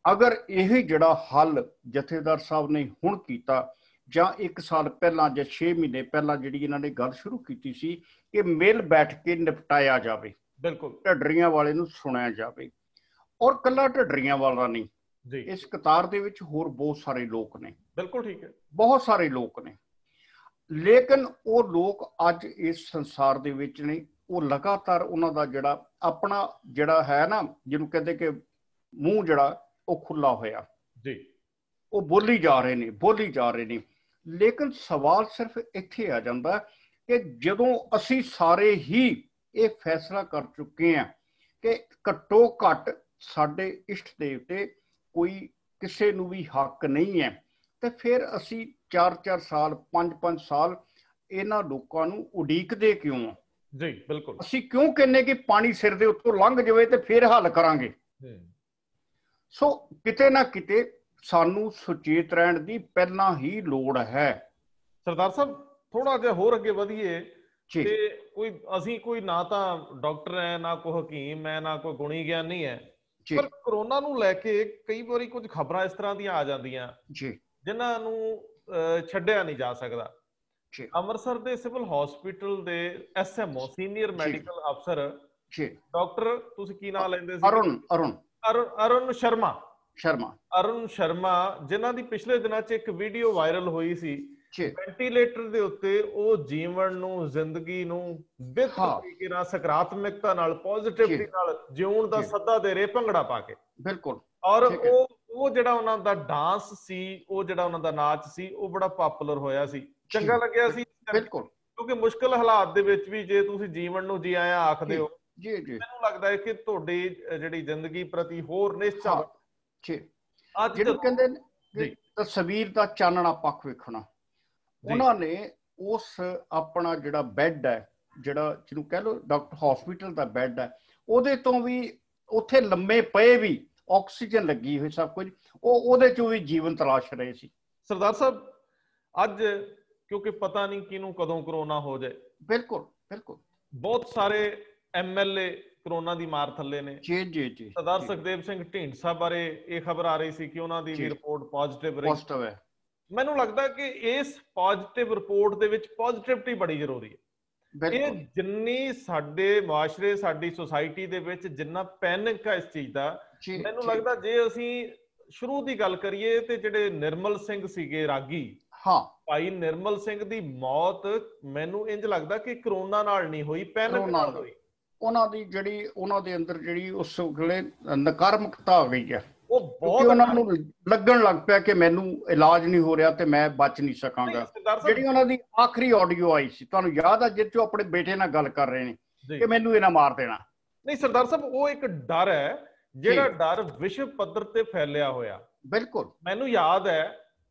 ਅਗਰ ਇਹ ਜਿਹੜਾ ਹੱਲ ਜਥੇਦਾਰ ਸਾਹਿਬ ਨੇ ਹੁਣ ਕੀਤਾ ਜਾਂ 1 ਸਾਲ ਪਹਿਲਾਂ ਜਾਂ 6 ਮਹੀਨੇ ਪਹਿਲਾਂ ਜਿਹੜੀ ਇਹਨਾਂ ਨੇ ਗੱਲ ਸ਼ੁਰੂ ਕੀਤੀ ਸੀ ਕਿ ਮਿਲ ਬੈਠ ਕੇ ਨਿਪਟਾਇਆ ਜਾਵੇ, ਬਿਲਕੁਲ ਢੱਡਰੀਆਂ ਵਾਲੇ ਨੂੰ ਸੁਣਿਆ ਜਾਵੇ, ਔਰ ਕੱਲਾ ਢੱਡਰੀਆਂ ਵਾਲਾ ਨਹੀਂ, ਇਸ ਕਤਾਰ ਦੇ ਵਿੱਚ ਹੋਰ ਬਹੁਤ ਸਾਰੇ ਲੋਕ ਨੇ। ਬਿਲਕੁਲ ਠੀਕ ਹੈ, ਬਹੁਤ ਸਾਰੇ ਲੋਕ ਨੇ, ਲੇਕਿਨ ਉਹ ਲੋਕ ਅੱਜ ਇਸ ਸੰਸਾਰ ਦੇ ਵਿੱਚ ਨੇ। ਉਹ ਲਗਾਤਾਰ ਉਹਨਾਂ ਦਾ ਜਿਹੜਾ ਆਪਣਾ ਜਿਹੜਾ ਹੈ ਨਾ, ਜਿਹਨੂੰ ਕਹਿੰਦੇ ਕਿ ਮੂੰਹ ਜਿਹੜਾ ਉਹ ਖੁੱਲਾ ਹੋਇਆ ਜੀ, ਉਹ ਬੋਲੀ ਜਾ ਰਹੇ ਨੇ, ਬੋਲੀ ਜਾ ਰਹੇ ਨੇ। ਲੇਕਿਨ ਸਵਾਲ ਸਿਰਫ ਇੱਥੇ ਆ ਜਾਂਦਾ ਕਿ ਜਦੋਂ ਅਸੀਂ ਸਾਰੇ ਹੀ ਇਹ ਫੈਸਲਾ ਕਰ ਚੁੱਕੇ ਹਾਂ ਕਿ ਘੱਟੋ ਘੱਟ ਸਾਡੇ ਇਸ਼ਟ ਦੇਵਤੇ ਕੋਈ ਕਿਸੇ ਨੂੰ ਵੀ ਹੱਕ ਨਹੀਂ ਹੈ, ਤੇ ਫਿਰ ਅਸੀਂ 4-4 ਸਾਲ 5-5 ਸਾਲ ਇਹਨਾਂ ਲੋਕਾਂ ਨੂੰ ਉਡੀਕਦੇ ਕਿਉਂ ਆ? ਜੀ ਬਿਲਕੁਲ। ਅਸੀਂ ਕਿਉਂ ਕਹਿੰਦੇ ਕਿ ਪਾਣੀ ਸਿਰ ਦੇ ਉੱਤੋਂ ਲੰਘ ਜਾਵੇ ਤੇ ਫਿਰ ਹੱਲ ਕਰਾਂਗੇ? ਸੋ ਕਿਤੇ ਨਾ ਕਿਤੇ ਸਾਨੂੰ ਸੁਚੇਤ ਰਹਿਣ ਦੀ ਪਹਿਲਾਂ ਹੀ ਲੋੜ ਹੈ। ਸਰਦਾਰ ਸਾਹਿਬ ਥੋੜਾ ਜਿਹਾ ਹੋਰ ਅੱਗੇ ਵਧੀਏ ਤੇ ਅਸੀਂ ਕੋਈ ਨਾ ਤਾਂ ਡਾਕਟਰ ਹੈ, ਨਾ ਕੋਈ ਹਕੀਮ ਹੈ, ਨਾ ਕੋਈ ਗੁਣੀ ਗਿਆਨੀ ਹੈ, ਪਰ ਕਰੋਨਾ ਨੂੰ ਲੈ ਕੇ ਕਈ ਵਾਰੀ ਕੁਝ ਖਬਰਾਂ ਇਸ ਤਰ੍ਹਾਂ ਦੀਆਂ ਆ ਜਾਂਦੀਆਂ ਜਿਨ੍ਹਾਂ ਨੂੰ ਛੱਡਿਆ ਨਹੀਂ ਜਾ ਸਕਦਾ। ਅੰਮ੍ਰਿਤਸਰ ਦੇ ਸਿਵਲ ਹਸਪੀਟਲ ਦੇ SMO ਸੀਨੀਅਰ ਮੈਡੀਕਲ ਅਫਸਰ ਡਾਕਟਰ, ਤੁਸੀਂ ਕੀ ਨਾਮ ਲੈਂਦੇ ਸੀ? ਅਰੁਣ ਸ਼ਰਮਾ, ਜਿਨ੍ਹਾਂ ਦੀ ਪਿਛਲੇ ਦਿਨਾਂ 'ਚ ਇੱਕ ਵੀਡੀਓ ਵਾਇਰਲ ਹੋਈ ਸੀ, ਵੈਂਟੀਲੇਟਰ ਦੇ ਉੱਤੇ ਉਹ ਜੀਵਨ ਨੂੰ, ਜ਼ਿੰਦਗੀ ਨੂੰ ਬਿਲਕੁਲ ਤਰੀਕੇ ਨਾਲ, ਸਕਾਰਾਤਮਕਤਾ ਨਾਲ, ਪੋਜ਼ਿਟਿਵਿਟੀ ਨਾਲ ਜਿਉਣ ਦਾ ਸੱਦਾ ਦੇ ਰਹੇ, ਭੰਗੜਾ ਪਾ ਕੇ। ਬਿਲਕੁਲ। ਔਰ ਉਹ ਜਿਹੜਾ ਉਹਨਾਂ ਦਾ ਡਾਂਸ ਸੀ, ਉਹ ਜਿਹੜਾ ਉਹਨਾਂ ਦਾ ਨਾਚ ਸੀ, ਉਹ ਬੜਾ ਪਪੂਲਰ ਹੋਇਆ ਸੀ, ਚੰਗਾ ਲੱਗਿਆ ਸੀ। ਬਿਲਕੁਲ, ਕਿਉਂਕਿ ਮੁਸ਼ਕਲ ਹਾਲਾਤ ਦੇ ਵਿੱਚ ਵੀ ਜੇ ਤੁਸੀਂ ਜੀਵਨ ਨੂੰ ਜੀ ਆਇਆਂ ਆਖਦੇ ਹੋ, ਮੈਨੂੰ ਲੱਗਦਾ ਹੈ ਕਿ ਤੁਹਾਡੀ ਜਿਹੜੀ ਜ਼ਿੰਦਗੀ ਪ੍ਰਤੀ ਹੋਰ ਨਿਸ਼ਚਾ ਜਿਹਨੂੰ ਕਹਿੰਦੇ ਨੇ ਤਸਵੀਰ ਦਾ ਚਾਨਣਾ ਪੱਖ ਵੇਖਣਾ, ਉਹਨਾਂ ਨੇ ਉਸ ਆਪਣਾ ਜਿਹੜਾ ਬੈੱਡ ਹੈ, ਜਿਹੜਾ ਜਿਹਨੂੰ ਕਹਿ ਲਓ ਡਾਕਟਰ ਹਸਪੀਟਲ ਦਾ ਬੈੱਡ ਹੈ, ਉਹਦੇ ਤੋਂ ਵੀ ਉੱਥੇ ਲੰਮੇ ਪਏ ਵੀ ਆਕਸੀਜਨ ਲੱਗੀ ਹੋਈ, ਸਭ ਕੁਝ ਉਹਦੇ ਚੋਂ ਵੀ ਜੀਵਨ ਤਲਾਸ਼ ਰਹੇ ਸੀ। ਸਰਦਾਰ ਸਾਹਿਬ ਅੱਜ ਕਿਉਂਕਿ ਪਤਾ ਨਹੀਂ ਕਿਹਨੂੰ ਕਦੋਂ ਕਰੋਨਾ ਹੋ ਜਾਏ। ਬਿਲਕੁਲ ਬਿਲਕੁਲ। ਬਹੁਤ ਸਾਰੇ MLA ਕਰੋਨਾ ਦੀ ਮਾਰ ਥੱਲੇ ਨੇ। ਜੀ। ਸਰਦਾਰ ਸੁਖਦੇਵ ਸਿੰਘ ਢੀਂਡਸਾ ਬਾਰੇ ਇਹ ਖਬਰ ਆ ਰਹੀ ਸੀ ਕਿ ਉਹਨਾਂ ਦੀ ਵੀ ਰਿਪੋਰਟ ਪੋਜ਼ਿਟਿਵ ਰਹੀ ਹੈ। ਮੈਨੂੰ ਲੱਗਦਾ ਕਿ ਇਸ ਪੋਜ਼ਿਟਿਵ ਰਿਪੋਰਟ ਦੇ ਵਿੱਚ ਪੋਜ਼ਿਟਿਵਿਟੀ ਬੜੀ ਜ਼ਰੂਰੀ ਹੈ। ਇਹ ਜਿੰਨੀ ਸਾਡੇ ਮੁਆਸ਼ਰੇ, ਸਾਡੀ ਸੁਸਾਇਟੀ ਦੇ ਵਿੱਚ ਜਿੰਨਾ ਪੈਨਿਕ ਹੈ ਇਸ ਚੀਜ਼ ਦਾ, ਮੈਨੂੰ ਲੱਗਦਾ ਜੇ ਅਸੀਂ ਸ਼ੁਰੂ ਦੀ ਗੱਲ ਕਰੀਏ ਤੇ ਜਿਹੜੇ ਨਿਰਮਲ ਸਿੰਘ ਸੀਗੇ ਰਾਗੀ, ਭਾਈ ਨਿਰਮਲ ਸਿੰਘ ਦੀ ਮੌਤ ਮੈਨੂੰ ਇੰਜ ਲੱਗਦਾ ਕਿ ਕਰੋਨਾ ਨਾਲ ਨਹੀਂ ਹੋਈ, ਪੈਨਿਕ ਨਾਲ ਹੋਈ। ਉਹਨਾਂ ਦੀ ਜਿਹੜੀ ਉਹਨਾਂ ਦੇ ਅੰਦਰ ਜਿਹੜੀ ਉਸ ਵੇਲੇ ਨਕਾਰਾਤਮਕਤਾ ਆ ਗਈ ਹੈ, ਉਹਨਾਂ ਨੂੰ ਲੱਗਣ ਲੱਗ ਪਿਆ ਕਿ ਮੈਨੂੰ ਇਲਾਜ ਨਹੀਂ ਹੋ ਰਿਹਾ ਤੇ ਮੈਂ ਬਚ ਨਹੀਂ ਸਕਾਂਗਾ। ਜਿਹੜੀ ਉਹਨਾਂ ਦੀ ਆਖਰੀ ਆਡੀਓ ਆਈ ਸੀ, ਤੁਹਾਨੂੰ ਯਾਦ ਆ, ਜਿਸ 'ਚ ਆਪਣੇ ਬੇਟੇ ਨਾਲ ਗੱਲ ਕਰ ਰਹੇ ਨੇ ਕਿ ਮੈਨੂੰ ਇਹਨਾਂ ਮਾਰ ਦੇਣਾ। ਨਹੀਂ ਸਰਦਾਰ ਸਾਹਿਬ, ਉਹ ਇੱਕ ਡਰ ਹੈ ਜਿਹੜਾ ਡਰ ਵਿਸ਼ਵ ਪੱਧਰ ਤੇ ਫੈਲਿਆ ਹੋਇਆ। ਬਿਲਕੁਲ ਮੈਨੂੰ ਯਾਦ ਹੈ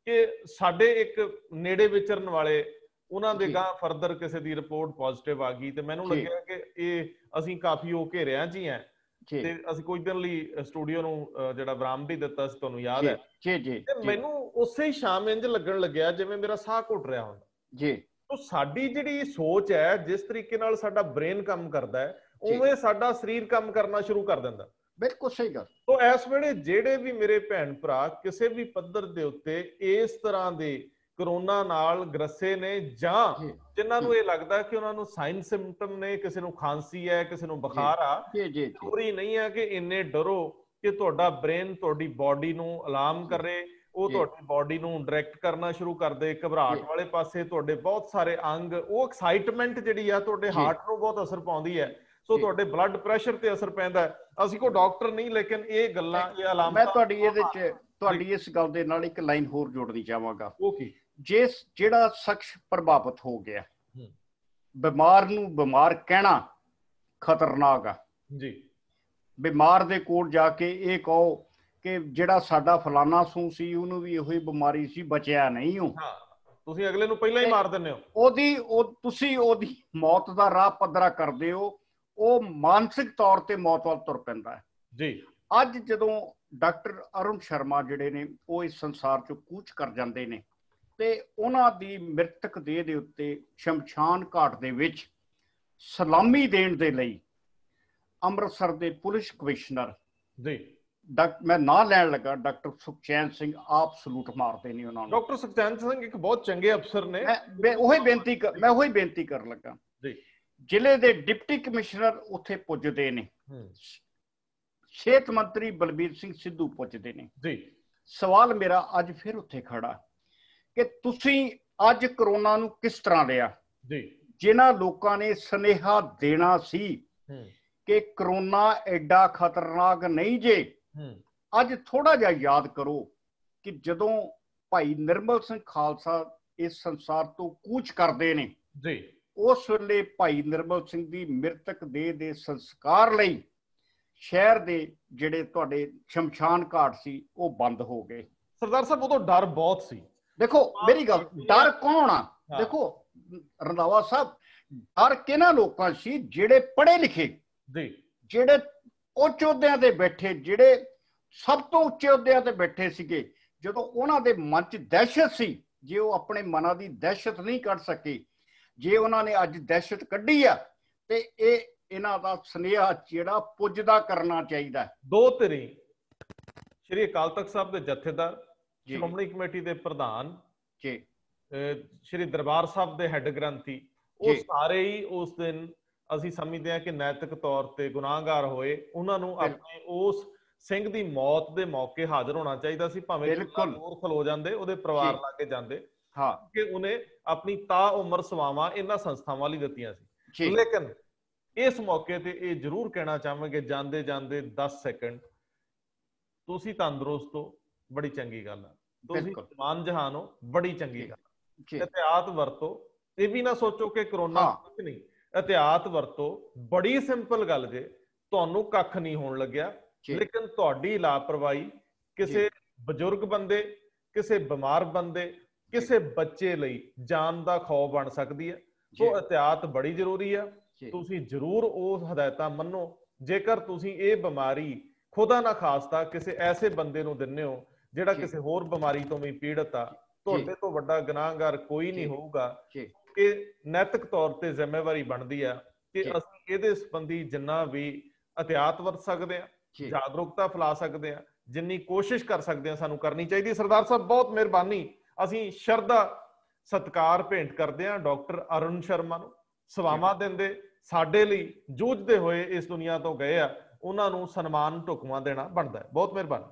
ਕਿ ਸਾਡੇ ਇੱਕ ਨੇੜੇ ਵਿਚਰਨ ਵਾਲੇ ਉਹਨਾਂ ਦੇ ਗਾਂ ਫਰਦਰ ਕਿਸੇ ਦੀ ਰਿਪੋਰਟ ਪੋਜ਼ਿਟਿਵ ਆ ਗਈ ਤੇ ਮੈਨੂੰ ਲੱਗਿਆ ਕਿ ਇਹ ਅਸੀਂ ਕਾਫੀ ਉਹ ਘੇਰਿਆਂ 'ਚ ਹੀ ਹੈ ਤੇ ਅਸੀਂ ਕੁਝ ਦਿਨ ਲਈ ਸਟੂਡੀਓ ਨੂੰ ਜਿਹੜਾ ਵਿਰਾਮ ਵੀ ਦਿੱਤਾ ਸੀ, ਤੁਹਾਨੂੰ ਯਾਦ ਹੈ ਤੇ ਮੈਨੂੰ ਉਸੇ ਸ਼ਾਮ ਇੰਜ ਲੱਗਣ ਲੱਗਿਆ ਜਿਵੇਂ ਮੇਰਾ ਸਾਹ ਘੁੱਟ ਰਿਹਾ ਹੁੰਦਾ ਜੀ। ਤੋ ਸਾਡੀ ਜਿਹੜੀ ਸੋਚ ਹੈ, ਜਿਸ ਤਰੀਕੇ ਨਾਲ ਸਾਡਾ ਬ੍ਰੇਨ ਕੰਮ ਕਰਦਾ ਹੈ, ਉਵੇਂ ਸਾਡਾ ਸਰੀਰ ਕੰਮ ਕਰਨਾ ਸ਼ੁਰੂ ਕਰ ਦਿੰਦਾ। ਬਿਲਕੁਲ ਸਹੀ ਗੱਲ। ਤੋ ਇਸ ਵੇਲੇ ਜਿਹੜੇ ਵੀ ਮੇਰੇ ਭੈਣ ਭਰਾ ਕਿਸੇ ਵੀ ਪੱਧਰ ਦੇ ਉੱਤੇ ਇਸ ਤਰ੍ਹਾਂ ਦੇ ਕਰੋਨਾ ਨਾਲ ਗ੍ਰਸੇ ਨੇ ਜਾਂ ਜਿਨ੍ਹਾਂ ਨੂੰ ਇਹ ਲੱਗਦਾ ਕਿ ਉਹਨਾਂ ਨੂੰ ਸਾਈਨ ਸਿੰਪਟਮ ਨੇ, ਕਿਸੇ ਨੂੰ ਖਾਂਸੀ ਹੈ, ਕਿਸੇ ਨੂੰ ਬੁਖਾਰ ਆ, ਜ਼ਰੂਰੀ ਨਹੀਂ ਹੈ ਕਿ ਇੰਨੇ ਡਰੋ ਕਿ ਤੁਹਾਡਾ ਬ੍ਰੇਨ ਤੁਹਾਡੀ ਬਾਡੀ ਨੂੰ ਅਲਾਰਮ ਕਰੇ, ਉਹ ਤੁਹਾਡੀ ਬਾਡੀ ਨੂੰ ਡਾਇਰੈਕਟ ਕਰਨਾ ਸ਼ੁਰੂ ਕਰ ਦੇ ਘਬਰਾਹਟ ਵਾਲੇ ਪਾਸੇ। ਤੁਹਾਡੇ ਬਹੁਤ ਸਾਰੇ ਅੰਗ, ਉਹ ਐਕਸਾਈਟਮੈਂਟ ਜਿਹੜੀ ਆ ਤੁਹਾਡੇ ਹਾਰਟ ਨੂੰ ਬਹੁਤ ਅਸਰ ਪਾਉਂਦੀ ਹੈ, ਸੋ ਤੁਹਾਡੇ ਬਲੱਡ ਪ੍ਰੈਸ਼ਰ ਤੇ ਅਸਰ ਪੈਂਦਾ ਹੈ। ਅਸੀਂ ਕੋਈ ਡਾਕਟਰ ਨਹੀਂ, ਲੇਕਿਨ ਇਹ ਗੱਲਾਂ, ਇਹ ਅਲਾਮਤਾਂ। ਮੈਂ ਤੁਹਾਡੀ ਇਹਦੇ 'ਚ ਤੁਹਾਡੀ ਇਸ ਗੱਲ ਦੇ ਨਾਲ ਇੱਕ ਲਾਈਨ ਹੋਰ ਜੋੜਨੀ ਚਾਹਾਂਗਾ। ਜਿਹੜਾ ਸ਼ਖਸ ਪ੍ਰਭਾਵਿਤ ਹੋ ਗਿਆ, ਬਿਮਾਰ ਨੂੰ ਬਿਮਾਰ ਕਹਿਣਾ ਖਤਰਨਾਕ ਆ ਜੀ। ਬਿਮਾਰ ਦੇ ਕੋਲ ਜਾ ਕੇ ਇਹ ਕਹੋ ਕਿ ਜਿਹੜਾ ਸਾਡਾ ਫਲਾਨਾ ਸੂ ਸੀ ਉਹਨੂੰ ਵੀ ਇਹੋ ਹੀ ਬਿਮਾਰੀ ਸੀ, ਬਚਿਆ ਨਹੀਂ ਹੋ, ਤੁਸੀਂ ਅਗਲੇ ਨੂੰ ਪਹਿਲਾਂ ਹੀ ਮਾਰ ਦਿੰਦੇ ਹੋ। ਤੁਸੀਂ ਉਹਦੀ ਮੌਤ ਦਾ ਰਾਹ ਪੱਧਰਾ ਕਰਦੇ ਹੋ, ਉਹ ਮਾਨਸਿਕ ਤੌਰ ਤੇ ਮੌਤ ਵੱਲ ਤੁਰ ਪੈਂਦਾ ਹੈ ਜੀ। ਅੱਜ ਜਦੋਂ ਡਾਕਟਰ ਅਰੁਣ ਸ਼ਰਮਾ ਜਿਹੜੇ ਨੇ ਉਹ ਇਸ ਸੰਸਾਰ ਚੋਂ ਕੂਚ ਕਰ ਜਾਂਦੇ ਨੇ ਤੇ ਉਹਨਾਂ ਦੀ ਮ੍ਰਿਤਕ ਦੇਹ ਦੇ ਉੱਤੇ ਸ਼ਮਸ਼ਾਨ ਘਾਟ ਦੇ ਵਿੱਚ ਸਲਾਮੀ ਦੇਣ ਦੇ ਲਈ ਅੰਮ੍ਰਿਤਸਰ ਦੇ ਪੁਲਿਸ ਕਮਿਸ਼ਨਰ ਜੀ, ਮੈਂ ਨਾਂ ਲੈਣ ਲੱਗਾ, ਡਾਕਟਰ ਸੁਖਚੈਨ ਸਿੰਘ, ਆਪ ਸਲੂਟ ਮਾਰਦੇ ਨੇ ਉਹਨਾਂ ਨੂੰ। ਡਾਕਟਰ ਸੁਖਚੈਨ ਸਿੰਘ ਇੱਕ ਬਹੁਤ ਚੰਗੇ ਅਫਸਰ ਨੇ। ਮੈਂ ਉਹੀ ਬੇਨਤੀ ਕਰਨ ਲੱਗਾ ਜੀ। ਜ਼ਿਲ੍ਹੇ ਦੇ ਡਿਪਟੀ ਕਮਿਸ਼ਨਰ ਉੱਥੇ ਪੁੱਜਦੇ ਨੇ, ਸਿਹਤ ਮੰਤਰੀ ਬਲਬੀਰ ਸਿੰਘ ਸਿੱਧੂ ਪੁੱਜਦੇ ਨੇ ਜੀ। ਸਵਾਲ ਮੇਰਾ ਅੱਜ ਫਿਰ ਉੱਥੇ ਖੜਾ ਕਿ ਤੁਸੀਂ ਅੱਜ ਕਰੋਨਾ ਨੂੰ ਕਿਸ ਤਰ੍ਹਾਂ ਲਿਆ ਜੀ। ਜਿਨ੍ਹਾਂ ਲੋਕਾਂ ਨੇ ਸੁਨੇਹਾ ਦੇਣਾ ਸੀ ਕਿ ਕਰੋਨਾ ਐਡਾ ਖਤਰਨਾਕ ਨਹੀਂ ਜੇ, ਅੱਜ ਥੋੜਾ ਜਿਹਾ ਯਾਦ ਕਰੋ ਕਿ ਜਦੋਂ ਭਾਈ ਨਿਰਮਲ ਸਿੰਘ ਖਾਲਸਾ ਇਸ ਸੰਸਾਰ ਤੋਂ ਕੂਚ ਕਰਦੇ ਨੇ ਜੀ, ਉਸ ਵੇਲੇ ਭਾਈ ਨਿਰਮਲ ਸਿੰਘ ਦੀ ਮ੍ਰਿਤਕ ਦੇਹ ਦੇ ਸੰਸਕਾਰ ਲਈ ਸ਼ਹਿਰ ਦੇ ਜਿਹੜੇ ਤੁਹਾਡੇ ਸ਼ਮਸ਼ਾਨ ਘਾਟ ਸੀ ਉਹ ਬੰਦ ਹੋ ਗਏ। ਸਰਦਾਰ ਸਾਹਿਬ, ਉਦੋਂ ਡਰ ਬਹੁਤ ਸੀ। ਦੇਖੋ ਮੇਰੀ ਗੱਲ, ਡਰ ਕੌਣ ਆ? ਦੇਖੋ ਰੰਧਾਵਾ ਸਾਹਿਬ, ਡਰ ਕਿਹਨਾਂ ਲੋਕਾਂ ਸੀ? ਜਿਹੜੇ ਪੜ੍ਹੇ ਲਿਖੇ ਜੀ, ਜਿਹੜੇ ਉੱਚ ਅਹੁਦਿਆਂ ਤੇ ਬੈਠੇ, ਜਿਹੜੇ ਸਭ ਤੋਂ ਉੱਚੇ ਅਹੁਦਿਆਂ ਤੇ ਬੈਠੇ ਸੀਗੇ, ਜਦੋਂ ਉਹਨਾਂ ਦੇ ਮਨ 'ਚ ਦਹਿਸ਼ਤ ਸੀ, ਜੇ ਉਹ ਆਪਣੇ ਮਨਾਂ ਦੀ ਦਹਿਸ਼ਤ ਨਹੀਂ ਕੱਢ ਸਕੇ, ਜੇ ਉਹਨਾਂ ਨੇ ਅੱਜ ਦਹਿਸ਼ਤ ਕੱਢੀ ਆ ਤੇ ਇਹਨਾਂ ਦਾ ਸੁਨੇਹਾ ਜਿਹੜਾ ਪੁੱਜਦਾ ਕਰਨਾ ਚਾਹੀਦਾ। ਦੋ ਧਿਰਾਂ, ਸ਼੍ਰੀ ਅਕਾਲ ਤਖਤ ਸਾਹਿਬ ਦੇ ਜਥੇਦਾਰ, ਸ਼੍ਰੋਮਣੀ ਕਮੇਟੀ ਦੇ ਪ੍ਰਧਾਨ ਜੀ, ਸ਼੍ਰੀ ਦਰਬਾਰ ਸਾਹਿਬ ਦੇ ਹੈੱਡ ਗ੍ਰੰਥੀ, ਉਹ ਸਾਰੇ ਹੀ ਉਸ ਦਿਨ ਅਸੀਂ ਸਮਝਦੇ ਹਾਂ ਕਿ ਨੈਤਿਕ ਤੌਰ ਤੇ ਗੁਨਾਹਗਾਰ ਹੋਏ। ਉਹਨਾਂ ਨੂੰ ਆਪਣੇ ਉਸ ਸਿੰਘ ਦੀ ਮੌਤ ਦੇ ਮੌਕੇ ਹਾਜ਼ਰ ਹੋਣਾ ਚਾਹੀਦਾ ਸੀ, ਭਾਵੇਂ ਦੂਰ ਖਲੋ ਜਾਂਦੇ, ਉਹਦੇ ਪਰਿਵਾਰ ਲਾਗੇ ਜਾਂਦੇ, ਕਿ ਉਹਨੇ ਆਪਣੀ ਤਾ ਉਮਰ ਸੇਵਾਵਾਂ ਇਹਨਾਂ ਸੰਸਥਾਵਾਂ ਲਈ ਦਿੱਤੀਆਂ ਸੀ। ਲੇਕਿਨ ਇਸ ਮੌਕੇ ਤੇ ਇਹ ਜ਼ਰੂਰ ਕਹਿਣਾ ਚਾਹਾਂਗੇ, ਜਾਂਦੇ ਜਾਂਦੇ 10 ਸੈਕਿੰਡ, ਤੁਸੀਂ ਤੰਦਰੁਸਤ ਹੋ, ਬੜੀ ਚੰਗੀ ਗੱਲ ਆ। ਤੁਸੀਂ ਜਵਾਨ ਜਹਾਨ ਹੋ, ਬੜੀ ਚੰਗੀ ਗੱਲ। ਇhtiyat ਵਰਤੋ, ਇਹ ਵੀ ਨਾ ਸੋਚੋ ਕਿ ਕਰੋਨਾ ਕੁਝ ਨਹੀਂ, ਇhtiyat ਵਰਤੋ। ਬੜੀ ਸਿੰਪਲ ਗੱਲ ਜੇ, ਤੁਹਾਨੂੰ ਕੱਖ ਨਹੀਂ ਹੋਣ ਲੱਗਿਆ, ਲੇਕਿਨ ਤੁਹਾਡੀ ਲਾਪਰਵਾਹੀ ਕਿਸੇ ਬਜ਼ੁਰਗ ਬੰਦੇ, ਕਿਸੇ ਬਿਮਾਰ ਬੰਦੇ, ਕਿਸੇ ਬੱਚੇ ਲਈ ਜਾਨ ਦਾ ਖੌਫ ਬਣ ਸਕਦੀ ਹੈ। ਸੋ ਇhtiyat ਬੜੀ ਜ਼ਰੂਰੀ ਆ। ਤੁਸੀਂ ਜ਼ਰੂਰ ਉਹ ਹਦਾਇਤਾਂ ਮੰਨੋ। ਜੇਕਰ ਤੁਸੀਂ ਇਹ ਬਿਮਾਰੀ ਖੁਦਾ ਨਾ ਖਾਸਤਾ ਕਿਸੇ ਐਸੇ ਬੰਦੇ ਨੂੰ ਦਿੰਦੇ ਹੋ ਜਿਹੜਾ ਕਿਸੇ ਹੋਰ ਬਿਮਾਰੀ ਤੋਂ ਵੀ ਪੀੜਤ ਆ, ਤੁਹਾਡੇ ਤੋਂ ਵੱਡਾ ਗੁਨਾਹਗਾਰ ਕੋਈ ਨਹੀਂ ਹੋਊਗਾ। ਕਿ ਨੈਤਿਕ ਤੌਰ ਤੇ ਜ਼ਿੰਮੇਵਾਰੀ ਬਣਦੀ ਆ ਕਿ ਅਸੀਂ ਇਹਦੇ ਸੰਬੰਧੀ ਜਿੰਨਾ ਵੀ ਇhtiyat ਵਰਤ ਸਕਦੇ ਆ, ਜਾਗਰੂਕਤਾ ਫੈਲਾ ਸਕਦੇ ਆ, ਜਿੰਨੀ ਕੋਸ਼ਿਸ਼ ਕਰ ਸਕਦੇ ਆ ਸਾਨੂੰ ਕਰਨੀ ਚਾਹੀਦੀ। ਸਰਦਾਰ ਸਾਹਿਬ, ਬਹੁਤ ਮਿਹਰਬਾਨੀ। ਅਸੀਂ ਸ਼ਰਧਾ ਸਤਿਕਾਰ ਭੇਂਟ ਕਰਦੇ ਆ ਡਾਕਟਰ ਅਰੁਣ ਸ਼ਰਮਾ ਨੂੰ। ਸੇਵਾਵਾਂ ਦਿੰਦੇ, ਸਾਡੇ ਲਈ ਜੂਝਦੇ ਹੋਏ ਇਸ ਦੁਨੀਆ ਤੋਂ ਗਏ ਆ, ਉਹਨਾਂ ਨੂੰ ਸਨਮਾਨ ਢੁਕਵਾਂ ਦੇਣਾ ਬਣਦਾ ਹੈ। ਬਹੁਤ ਮਿਹਰਬਾਨੀ।